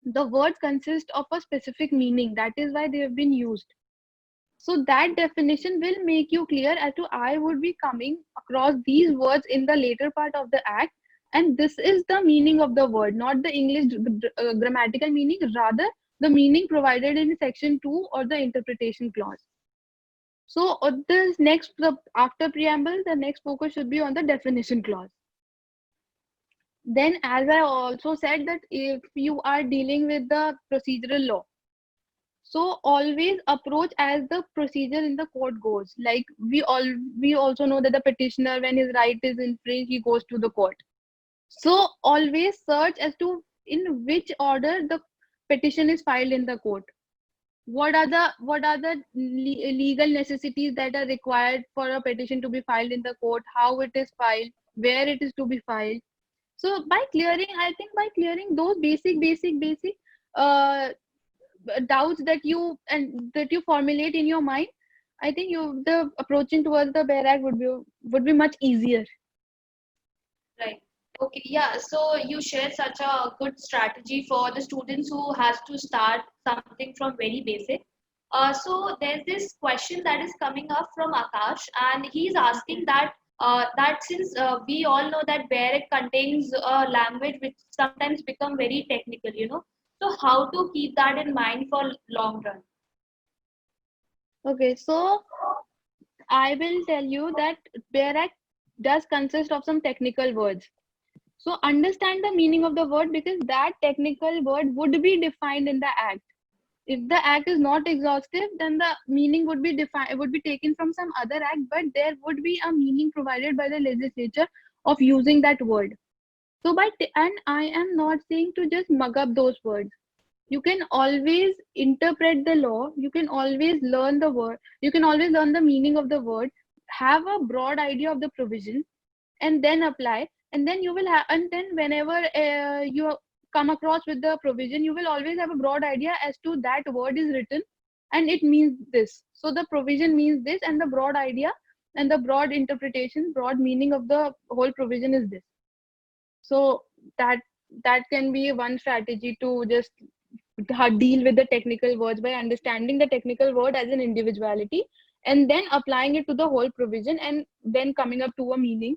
the words consist of a specific meaning, that is why they have been used. So that definition will make you clear as to, I would be coming across these words in the later part of the act, and this is the meaning of the word, not the English grammatical meaning, rather the meaning provided in section 2 or the interpretation clause. So after preamble, the next focus should be on the definition clause. Then, as I also said, that if you are dealing with the procedural law, so always approach as the procedure in the court goes. Like we also know that the petitioner, when his right is infringed, he goes to the court. So always search as to in which order the petition is filed in the court. What are the legal necessities that are required for a petition to be filed in the court, how it is filed, where it is to be filed. So by clearing those basic doubts that you formulate in your mind, I think the approaching towards the Bare Act would be much easier. Right. Okay. Yeah. So you share such a good strategy for the students who has to start something from very basic. So there's this question that is coming up from Akash, and he's asking that since we all know that Bare contains a language which sometimes become very technical, so how to keep that in mind for long run? Okay, so I will tell you that Bare Act does consist of some technical words. So understand the meaning of the word, because that technical word would be defined in the act. If the act is not exhaustive, then the meaning would be taken from some other act, but there would be a meaning provided by the legislature of using that word. So and I am not saying to just mug up those words. You can always interpret the law, you can always learn the word, you can always learn the meaning of the word, have a broad idea of the provision, and then apply. And then you will have, and then whenever you come across with the provision, you will always have a broad idea as to that word is written and it means this, so the provision means this, and the broad idea and the broad interpretation, broad meaning of the whole provision is this. So that that can be one strategy to just deal with the technical words, by understanding the technical word as an individuality and then applying it to the whole provision and then coming up to a meaning,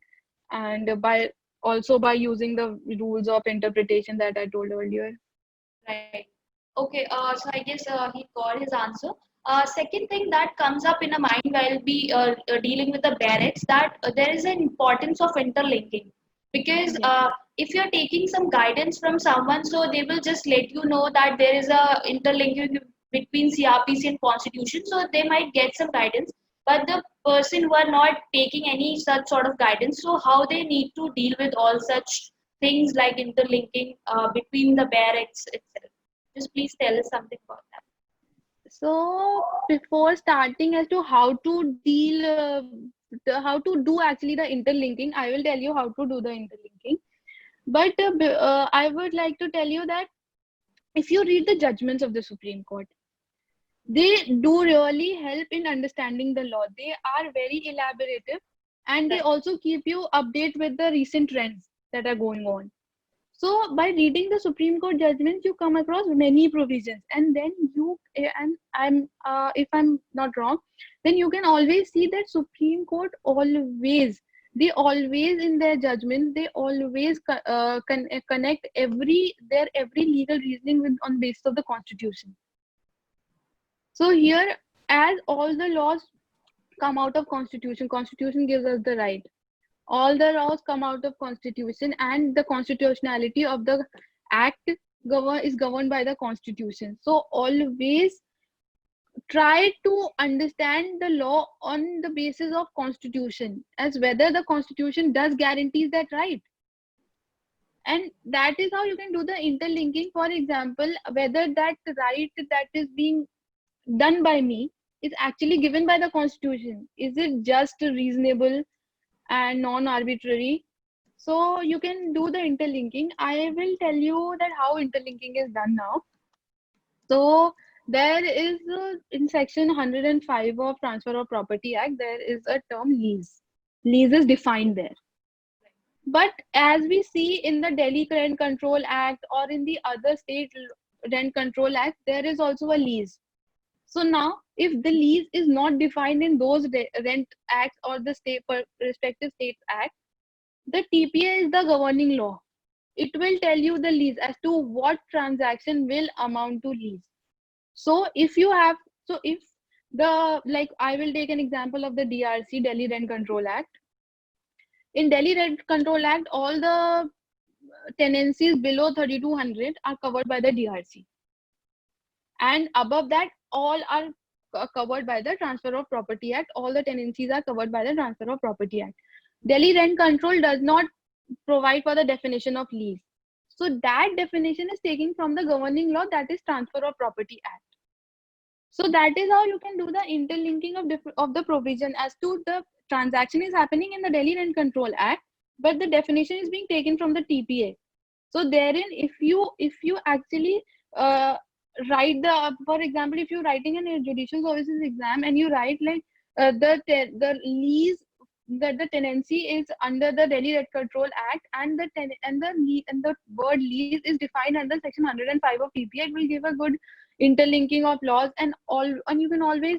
and by also by using the rules of interpretation that I told earlier. Right. Okay. So I guess he got his answer. Second thing that comes up in a mind while we dealing with the barracks, that there is an importance of interlinking, because Yes. if you're taking some guidance from someone, so they will just let you know that there is a interlinking between CRPC and Constitution, so they might get some guidance. But the person who are not taking any such sort of guidance, so how they need to deal with all such things like interlinking between the barracts itself. Just please tell us something about that. So before starting as to how to deal, how to do actually the interlinking, I will tell you how to do the interlinking. But I would like to tell you that if you read the judgments of the Supreme Court, they do really help in understanding the law. They are very elaborative, and they Right. also keep you update with the recent trends that are going on. So by reading the Supreme Court judgments, you come across many provisions, and then and I'm if I'm not wrong, then you can always see that Supreme Court always, they always in their judgments, they always connect every legal reasoning with on basis of the Constitution. So here, as all the laws come out of Constitution gives us the right. All the laws come out of Constitution, and the constitutionality of the act is governed by the Constitution. So always try to understand the law on the basis of Constitution, as whether the Constitution does guarantees that right. And that is how you can do the interlinking. For example, whether that right that is being done by me is actually given by the Constitution. Is it just reasonable and non-arbitrary? So you can do the interlinking. I will tell you that how interlinking is done now. So there is in section 105 of Transfer of Property Act, there is a term lease. Lease is defined there. But as we see in the Delhi Rent Control Act or in the other state rent control act, there is also a lease. So now, if the lease is not defined in those rent acts or the state respective states act, the TPA is the governing law. It will tell you the lease as to what transaction will amount to lease. So if you have, so if the, like I will take an example of the DRC, Delhi Rent Control Act. In Delhi Rent Control Act, all the tenancies below 3200 are covered by the DRC. And above that, all are covered by the Transfer of Property Act. All the tenancies are covered by the Transfer of Property Act. Delhi Rent Control does not provide for the definition of lease. So that definition is taken from the governing law, that is Transfer of Property Act. So that is how you can do the interlinking of the provision as to the transaction is happening in the Delhi Rent Control Act, but the definition is being taken from the TPA. So therein, if you actually write the, for example, if you're writing in a judicial services exam and you write like the lease, that the tenancy is under the Delhi Rent Control Act, and the word lease is defined under section 105 of TPA, it will give a good interlinking of laws, and you can always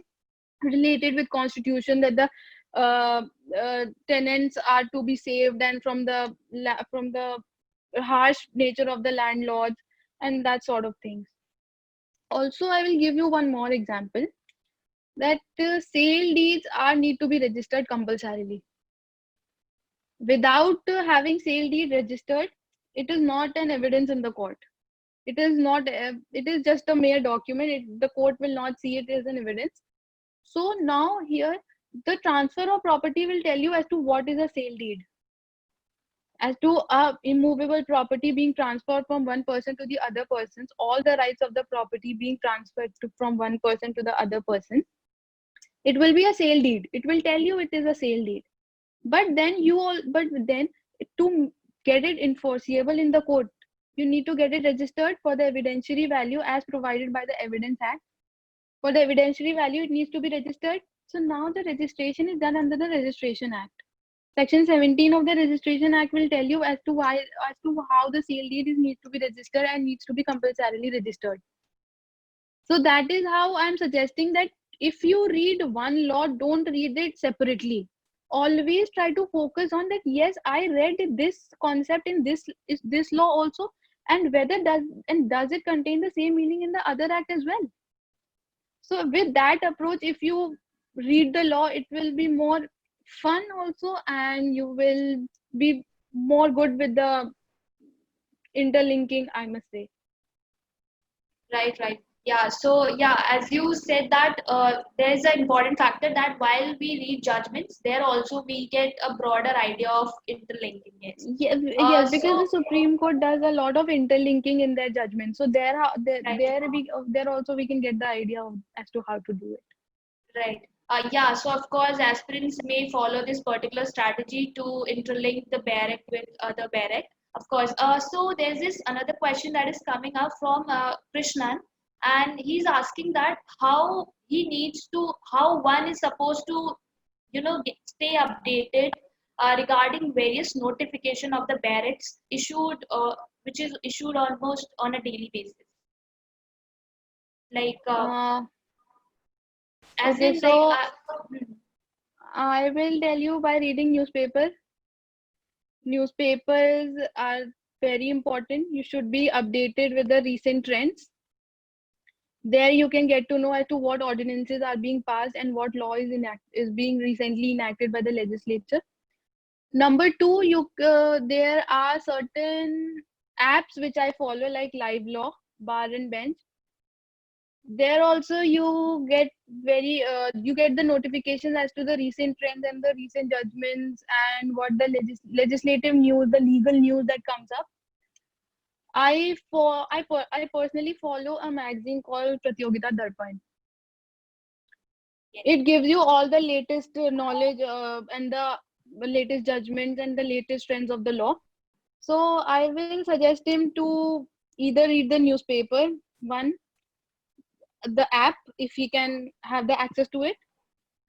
relate it with Constitution, that the tenants are to be saved and from the harsh nature of the landlords and that sort of things. Also, I will give you one more example, that sale deeds are need to be registered compulsorily. Without having sale deed registered, it is not an evidence in the court. It is not. It is just a mere document. The court will not see it as an evidence. So now here, the transfer of property will tell you as to what is a sale deed. as to a immovable property being transferred from one person to the other persons, all the rights of the property being transferred from one person to the other person, it will be a sale deed. It will tell you it is a sale deed. But then to get it enforceable in the court, you need to get it registered for the evidentiary value as provided by the Evidence Act. For the evidentiary value, it needs to be registered. So now the registration is done under the Registration Act. Section 17 of the Registration Act will tell you as to how the sale deed needs to be registered and needs to be compulsorily registered. So that is how I'm suggesting that if you read one law, don't read it separately. Always try to focus on that. Yes, I read this concept in this law also, and does it contain the same meaning in the other act as well. So with that approach, if you read the law, it will be more fun also, and you will be more good with the interlinking, I must say. Right. Yeah. So yeah, as you said that there's an important factor that while we read judgments, there also we get a broader idea of interlinking. Yes. Yes, because So the Supreme Court does a lot of interlinking in their judgment. So right. there also we can get the idea as to how to do it. Right. Yeah, so of course, aspirants may follow this particular strategy to interlink the BEAR Act with the BEAR Act. Of course. So there's this another question that is coming up from Krishnan, and he's asking that how one is supposed to, stay updated regarding various notification of the BEAR Acts issued, which is issued almost on a daily basis. Like, Uh, as okay, in, like, so I will tell you by reading newspapers. Newspapers are very important. You should be updated with the recent trends. There you can get to know as to what ordinances are being passed and what law is being recently enacted by the legislature. Number two, there are certain apps which I follow, like Live Law, Bar and Bench. There also you get the notifications as to the recent trends and the recent judgments and what the legislative news, the legal news that comes up. I personally follow a magazine called Pratyogita Darpan. It gives you all the latest knowledge and the latest judgments and the latest trends of the law. So I will suggest him to either read the newspaper, one, the app if he can have the access to it,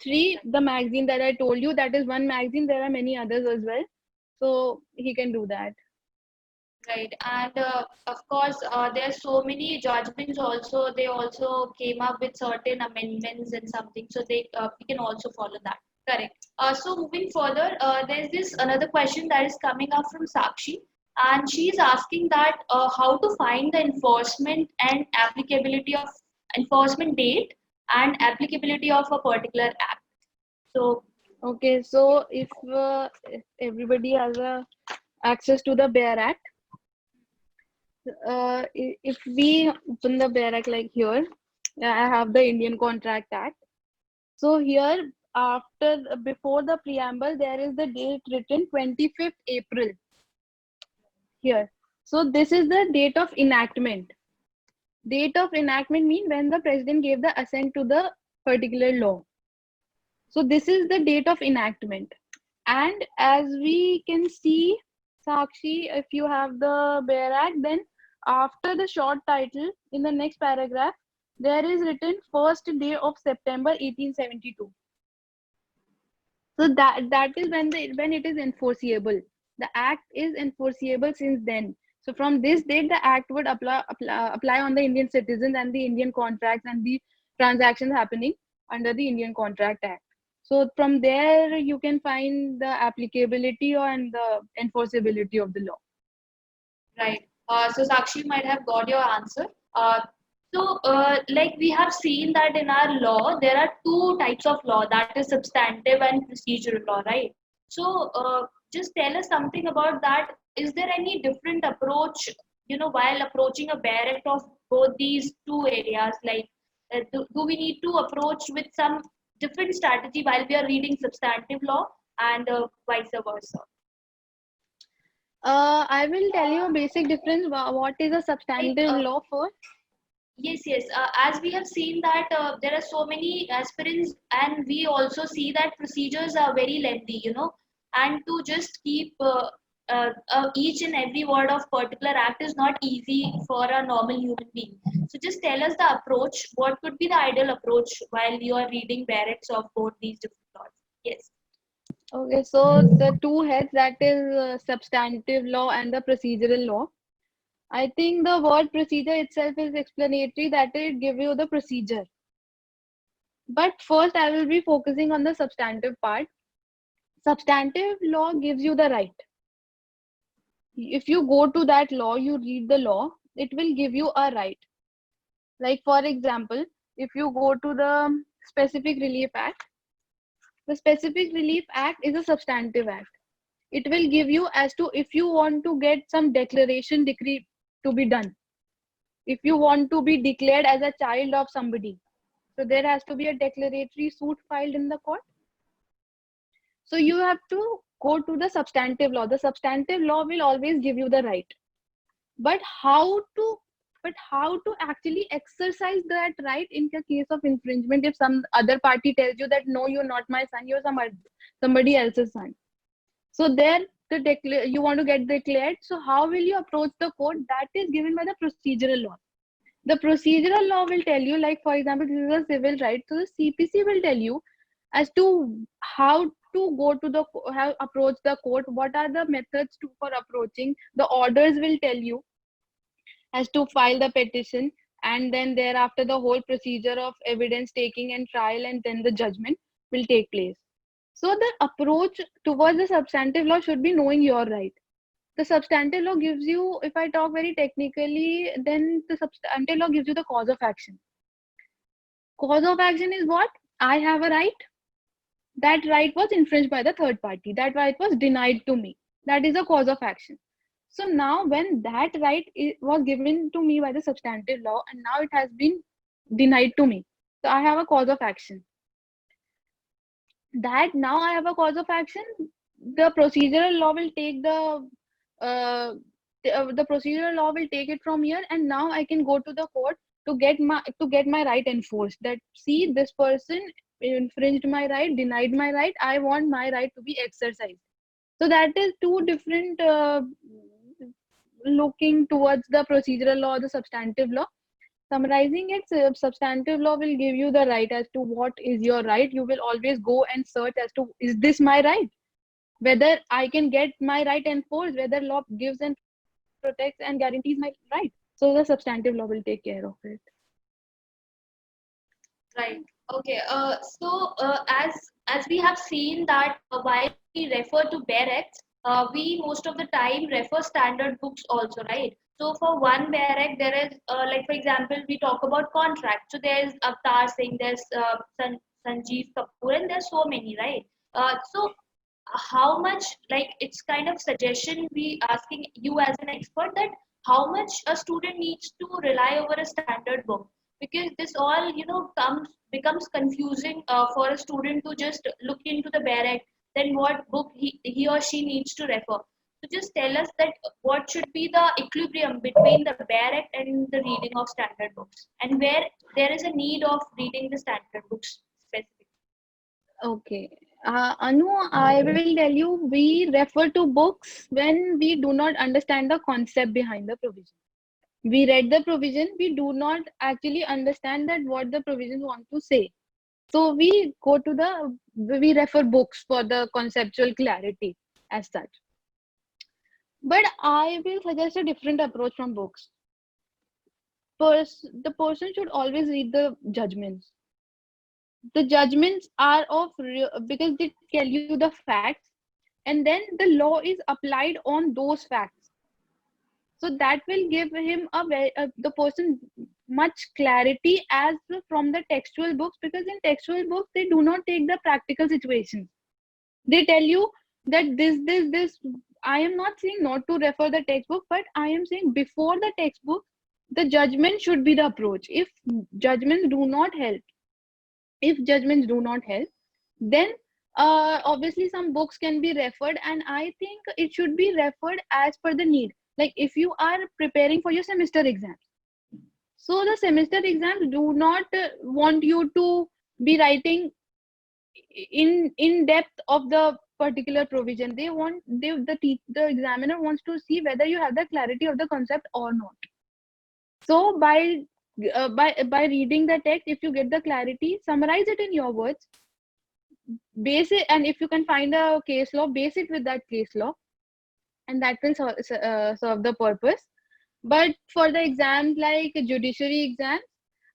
three, the magazine that I told you, that is one magazine. There are many others as well, so he can do that. Right, and of course, there are so many judgments also. They also came up with certain amendments and something, so we can also follow that. Correct. So moving further, there's this another question that is coming up from Sakshi, and she's asking that how to find the enforcement date and applicability of a particular act. So Okay, so if everybody has access to the BEAR Act, if we open the BEAR Act, like here, I have the Indian Contract Act. So here, before the preamble, there is the date written 25th April here. So this is the date of enactment. Date of enactment means when the president gave the assent to the particular law. So this is the date of enactment. And as we can see, Sakshi, if you have the BEAR Act, then after the short title in the next paragraph, there is written 1st day of September 1872. So that is when it is enforceable. The act is enforceable since then. So from this date, the act would apply on the Indian citizens and the Indian contracts and the transactions happening under the Indian Contract Act. So from there, you can find the applicability and the enforceability of the law. right. So Sakshi might have got your answer. Like we have seen that in our law, there are two types of law, that is substantive and procedural law, right? So, just tell us something about that. Is there any different approach, while approaching a BEAR Act of both these two areas? Like, do we need to approach with some different strategy while we are reading substantive law and vice versa? I will tell you a basic difference. What is a Like, substantive law first? yes, yes. As we have seen that there are so many aspirants, and we also see that procedures are very lengthy, and to just keep each and every word of particular act is not easy for a normal human being. So just tell us the approach. What could be the ideal approach while you are reading barracks of both these different laws? Yes. Okay, so the two heads, that is substantive law and the procedural law. I think the word procedure itself is explanatory, that it give you the procedure. But first, I will be focusing on the substantive part. Substantive law gives you the right. If you go to that law, you read the law, it will give you a right. Like, for example, if you go to the Specific Relief Act, the Specific Relief Act is a substantive act. It will give you as to if you want to get some declaration decree to be done, if you want to be declared as a child of somebody, so there has to be a declaratory suit filed in the court. So you have to go to the substantive law. The substantive law will always give you the right, but how to actually exercise that right in the case of infringement, if some other party tells you that no, you're not my son, you're somebody else's son. So there, you want to get declared. So how will you approach the court? That is given by the procedural law. The procedural law will tell you, like, for example, this is a civil right. So the CPC will tell you as to how to go to how approach the court. What are the methods for approaching? The orders will tell you as to file the petition, and then thereafter the whole procedure of evidence taking and trial, and then the judgment will take place. So the approach towards the substantive law should be knowing your right. The substantive law gives you, if I talk very technically, then the substantive law gives you the cause of action. Cause of action is what? I have a right. That right was infringed by the third party. That right was denied to me. That is a cause of action. So now when that right was given to me by the substantive law, and now it has been denied to me, so I have a cause of action. That now I have a cause of action, the procedural law will take uh, the procedural law will take it from here, and now I can go to the court to get my right enforced. That, see, this person infringed my right, denied my right, I want my right to be exercised. So that is two different looking towards the procedural law, the substantive law. Summarizing it, substantive law will give you the right as to what is your right. You will always go and search as to, is this my right? Whether I can get my right enforced, whether law gives and protects and guarantees my right. So the substantive law will take care of it. Right. Okay. As we have seen that while we refer to bare acts, we most of the time refer standard books also, right? So for one bare act, there is like, for example, we talk about contract. So there's Avtar Singh, there's Sanjeev Kapoor, and there's so many, right? So how much, like, it's kind of suggestion we asking you as an expert, that how much a student needs to rely over a standard book, because this all comes becomes confusing for a student to just look into the barrack, then what book he or she needs to refer. So just tell us that what should be the equilibrium between the barrack and the reading of standard books, and where there is a need of reading the standard books specifically. Okay. Anu, I will tell you, we refer to books when we do not understand the concept behind the provision. We read the provision, we do not actually understand that what the provisions want to say. So we refer books for the conceptual clarity as such. But I will suggest a different approach from books. The person should always read the judgments. The judgments are because they tell you the facts, and then the law is applied on those facts. So that will give him the person much clarity as from the textual books, because in textual books they do not take the practical situations. They tell you that this. I am not saying not to refer the textbook, but I am saying before the textbook, the judgment should be the approach. Judgments do not help, if judgments do not help, then Obviously some books can be referred, and I think it should be referred as per the need. Like if you are preparing for your semester exams, so the semester exams do not want you to be writing in depth of the particular provision. They want the examiner wants to see whether you have the clarity of the concept or not. So by reading the text, if you get the clarity, summarize it in your words, base it, and if you can find a case law, base it with that case law, and that will serve the purpose. But for the exams like judiciary exams,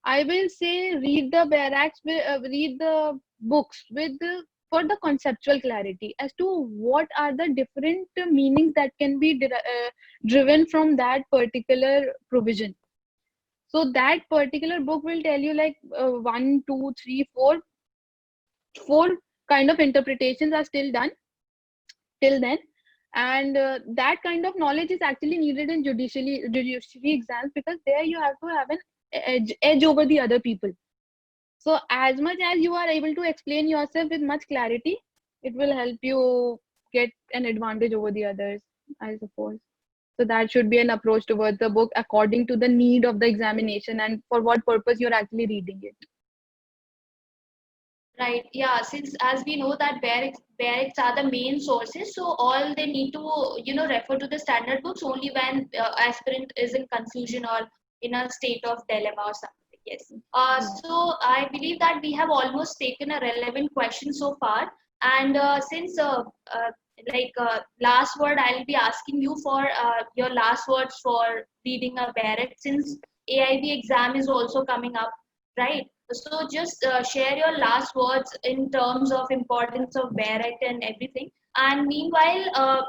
I will say read the barracks, read the books for the conceptual clarity as to what are the different meanings that can be driven from that particular provision. So that particular book will tell you like one, two, three, four kind of interpretations are still done till then, and that kind of knowledge is actually needed in judiciary exams, because there you have to have an edge over the other people. So as much as you are able to explain yourself with much clarity, it will help you get an advantage over the others, I suppose. So that should be an approach towards the book according to the need of the examination and for what purpose you're actually reading it. Right. Yeah. Since as we know that barracks are the main sources, so all they need to refer to the standard books only when aspirant is in confusion or in a state of dilemma or something. Yes. So I believe that we have almost taken a relevant question so far, and since last word, I'll be asking you for your last words for reading a barrack, since AIB exam is also coming up, right? So just share your last words in terms of importance of Barrett and everything. And meanwhile,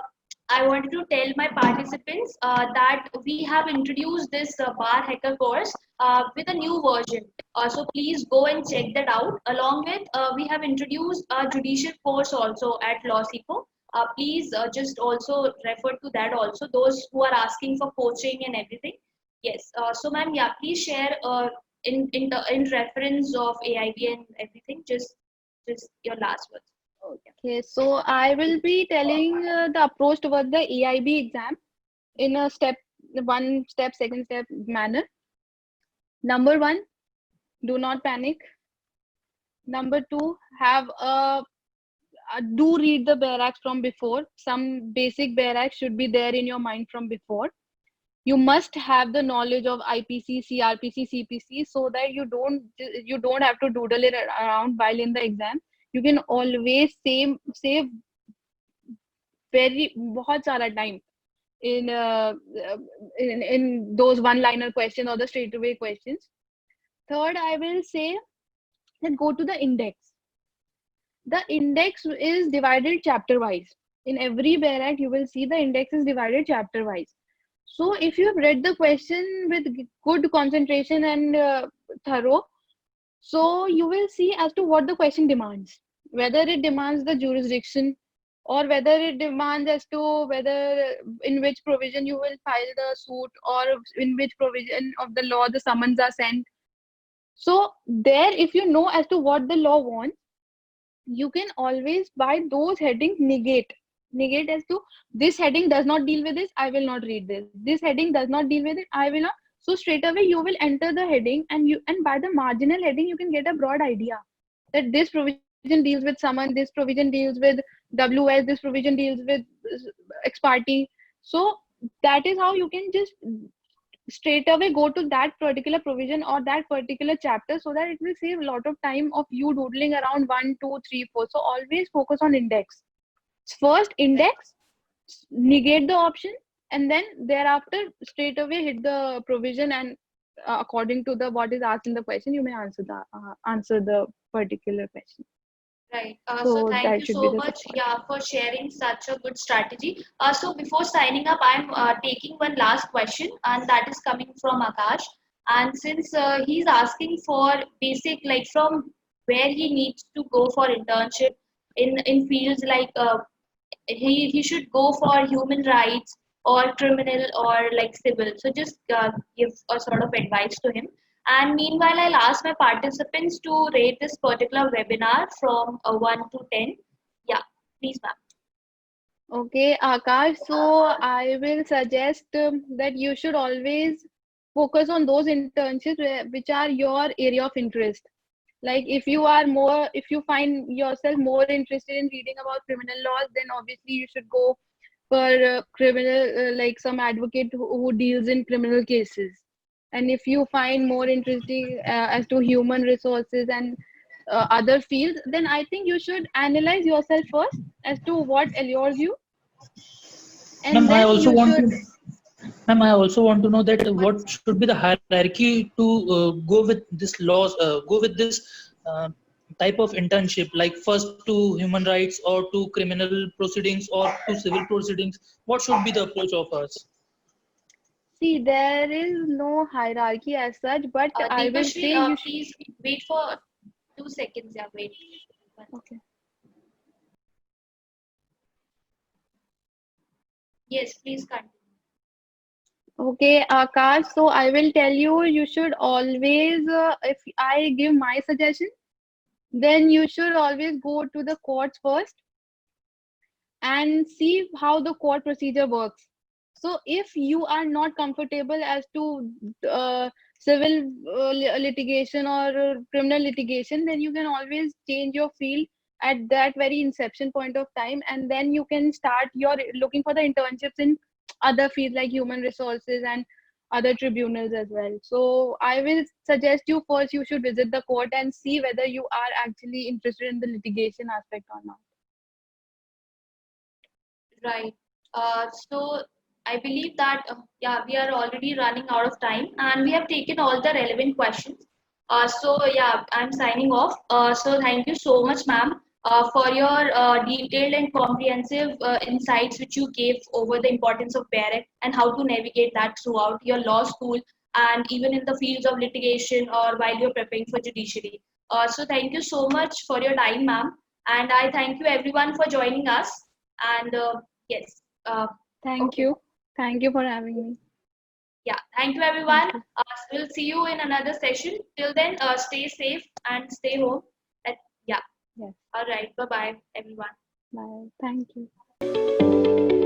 I wanted to tell my participants that we have introduced this bar hacker course with a new version. So please go and check that out. Along with, we have introduced a judicial course also at LawSeco. Please just also refer to that also, those who are asking for coaching and everything. Yes. So ma'am, yeah, please share in reference of AIB and everything, just your last words. Okay, so I will be telling the approach towards the AIB exam in a one step, second step manner. Number one, do not panic. Number two, do read the barracks from before. Some basic barracks should be there in your mind from before. You must have the knowledge of IPC, CRPC, CPC, so that you don't have to doodle it around while in the exam. You can always save very बहुत सारा time in in those one-liner questions or the straightaway questions. Third, I will say that go to the index. The index is divided chapter wise. In every barrack, you will see the index is divided chapter wise. So if you have read the question with good concentration and thorough, so you will see as to what the question demands, whether it demands the jurisdiction or whether it demands as to whether in which provision you will file the suit or in which provision of the law the summons are sent. So there, if you know as to what the law wants, you can always by those headings negate as to this heading does not deal with this, I will not read this heading does not deal with it, I will not. So straight away you will enter the heading, and by the marginal heading you can get a broad idea that this provision deals with summon, this provision deals with WS, this provision deals with ex parte. So that is how you can just straight away go to that particular provision or that particular chapter, so that it will save a lot of time of you doodling around 1, 2, 3, 4. So always focus on index. First index, negate the option, and then thereafter straight away hit the provision, and according to the what is asked in the question, you may answer the particular question. Right. So So thank that you should be so the much, support. yeah, for sharing such a good strategy. So before signing up, I'm taking one last question, and that is coming from Akash. And since he's asking for basic, like from where he needs to go for internship in fields like he should go for human rights or criminal or like civil. So just give a sort of advice to him. And meanwhile, I'll ask my participants to rate this particular webinar from 1 to 10. Please, ma'am. Okay, Akash. So I will suggest that you should always focus on those internships which are your area of interest. Like if you find yourself more interested in reading about criminal laws, then obviously you should go for criminal, like some advocate who deals in criminal cases. And if you find more interesting as to human resources and other fields, then I think you should analyze yourself first as to what allures you, Ma'am, and then you should. I also want to know that what should be the hierarchy to go with this laws, go with this uh, type of internship, like first to human rights or to criminal proceedings or to civil proceedings. What should be the approach of us? See, there is no hierarchy as such, but I will Deepashri, say you should. please wait for 2 seconds. Yeah, wait. Okay. Yes, please continue. Okay, Akash. So I will tell you, you should always, if I give my suggestion, then you should always go to the courts first and see how the court procedure works. So if you are not comfortable as to civil litigation or criminal litigation, then you can always change your field at that very inception point of time, and then you can start your looking for the internships in other fields like human resources and other tribunals as well. So I will suggest you first you should visit the court and see whether you are actually interested in the litigation aspect or not. Right. So I believe that yeah, we are already running out of time, and we have taken all the relevant questions. So yeah, I'm signing off. So thank you so much, ma'am, for your detailed and comprehensive insights which you gave over the importance of BEREC and how to navigate that throughout your law school and even in the fields of litigation or while you're preparing for judiciary. So thank you so much for your time, ma'am, and I thank you everyone for joining us. And yes. Thank Okay. you. Thank you for having me. Yeah. Thank you, Thank everyone. you. We'll see you in another session. Till then, stay safe and stay home. Yeah. Yes. All right. Bye bye, everyone. Bye. Thank you.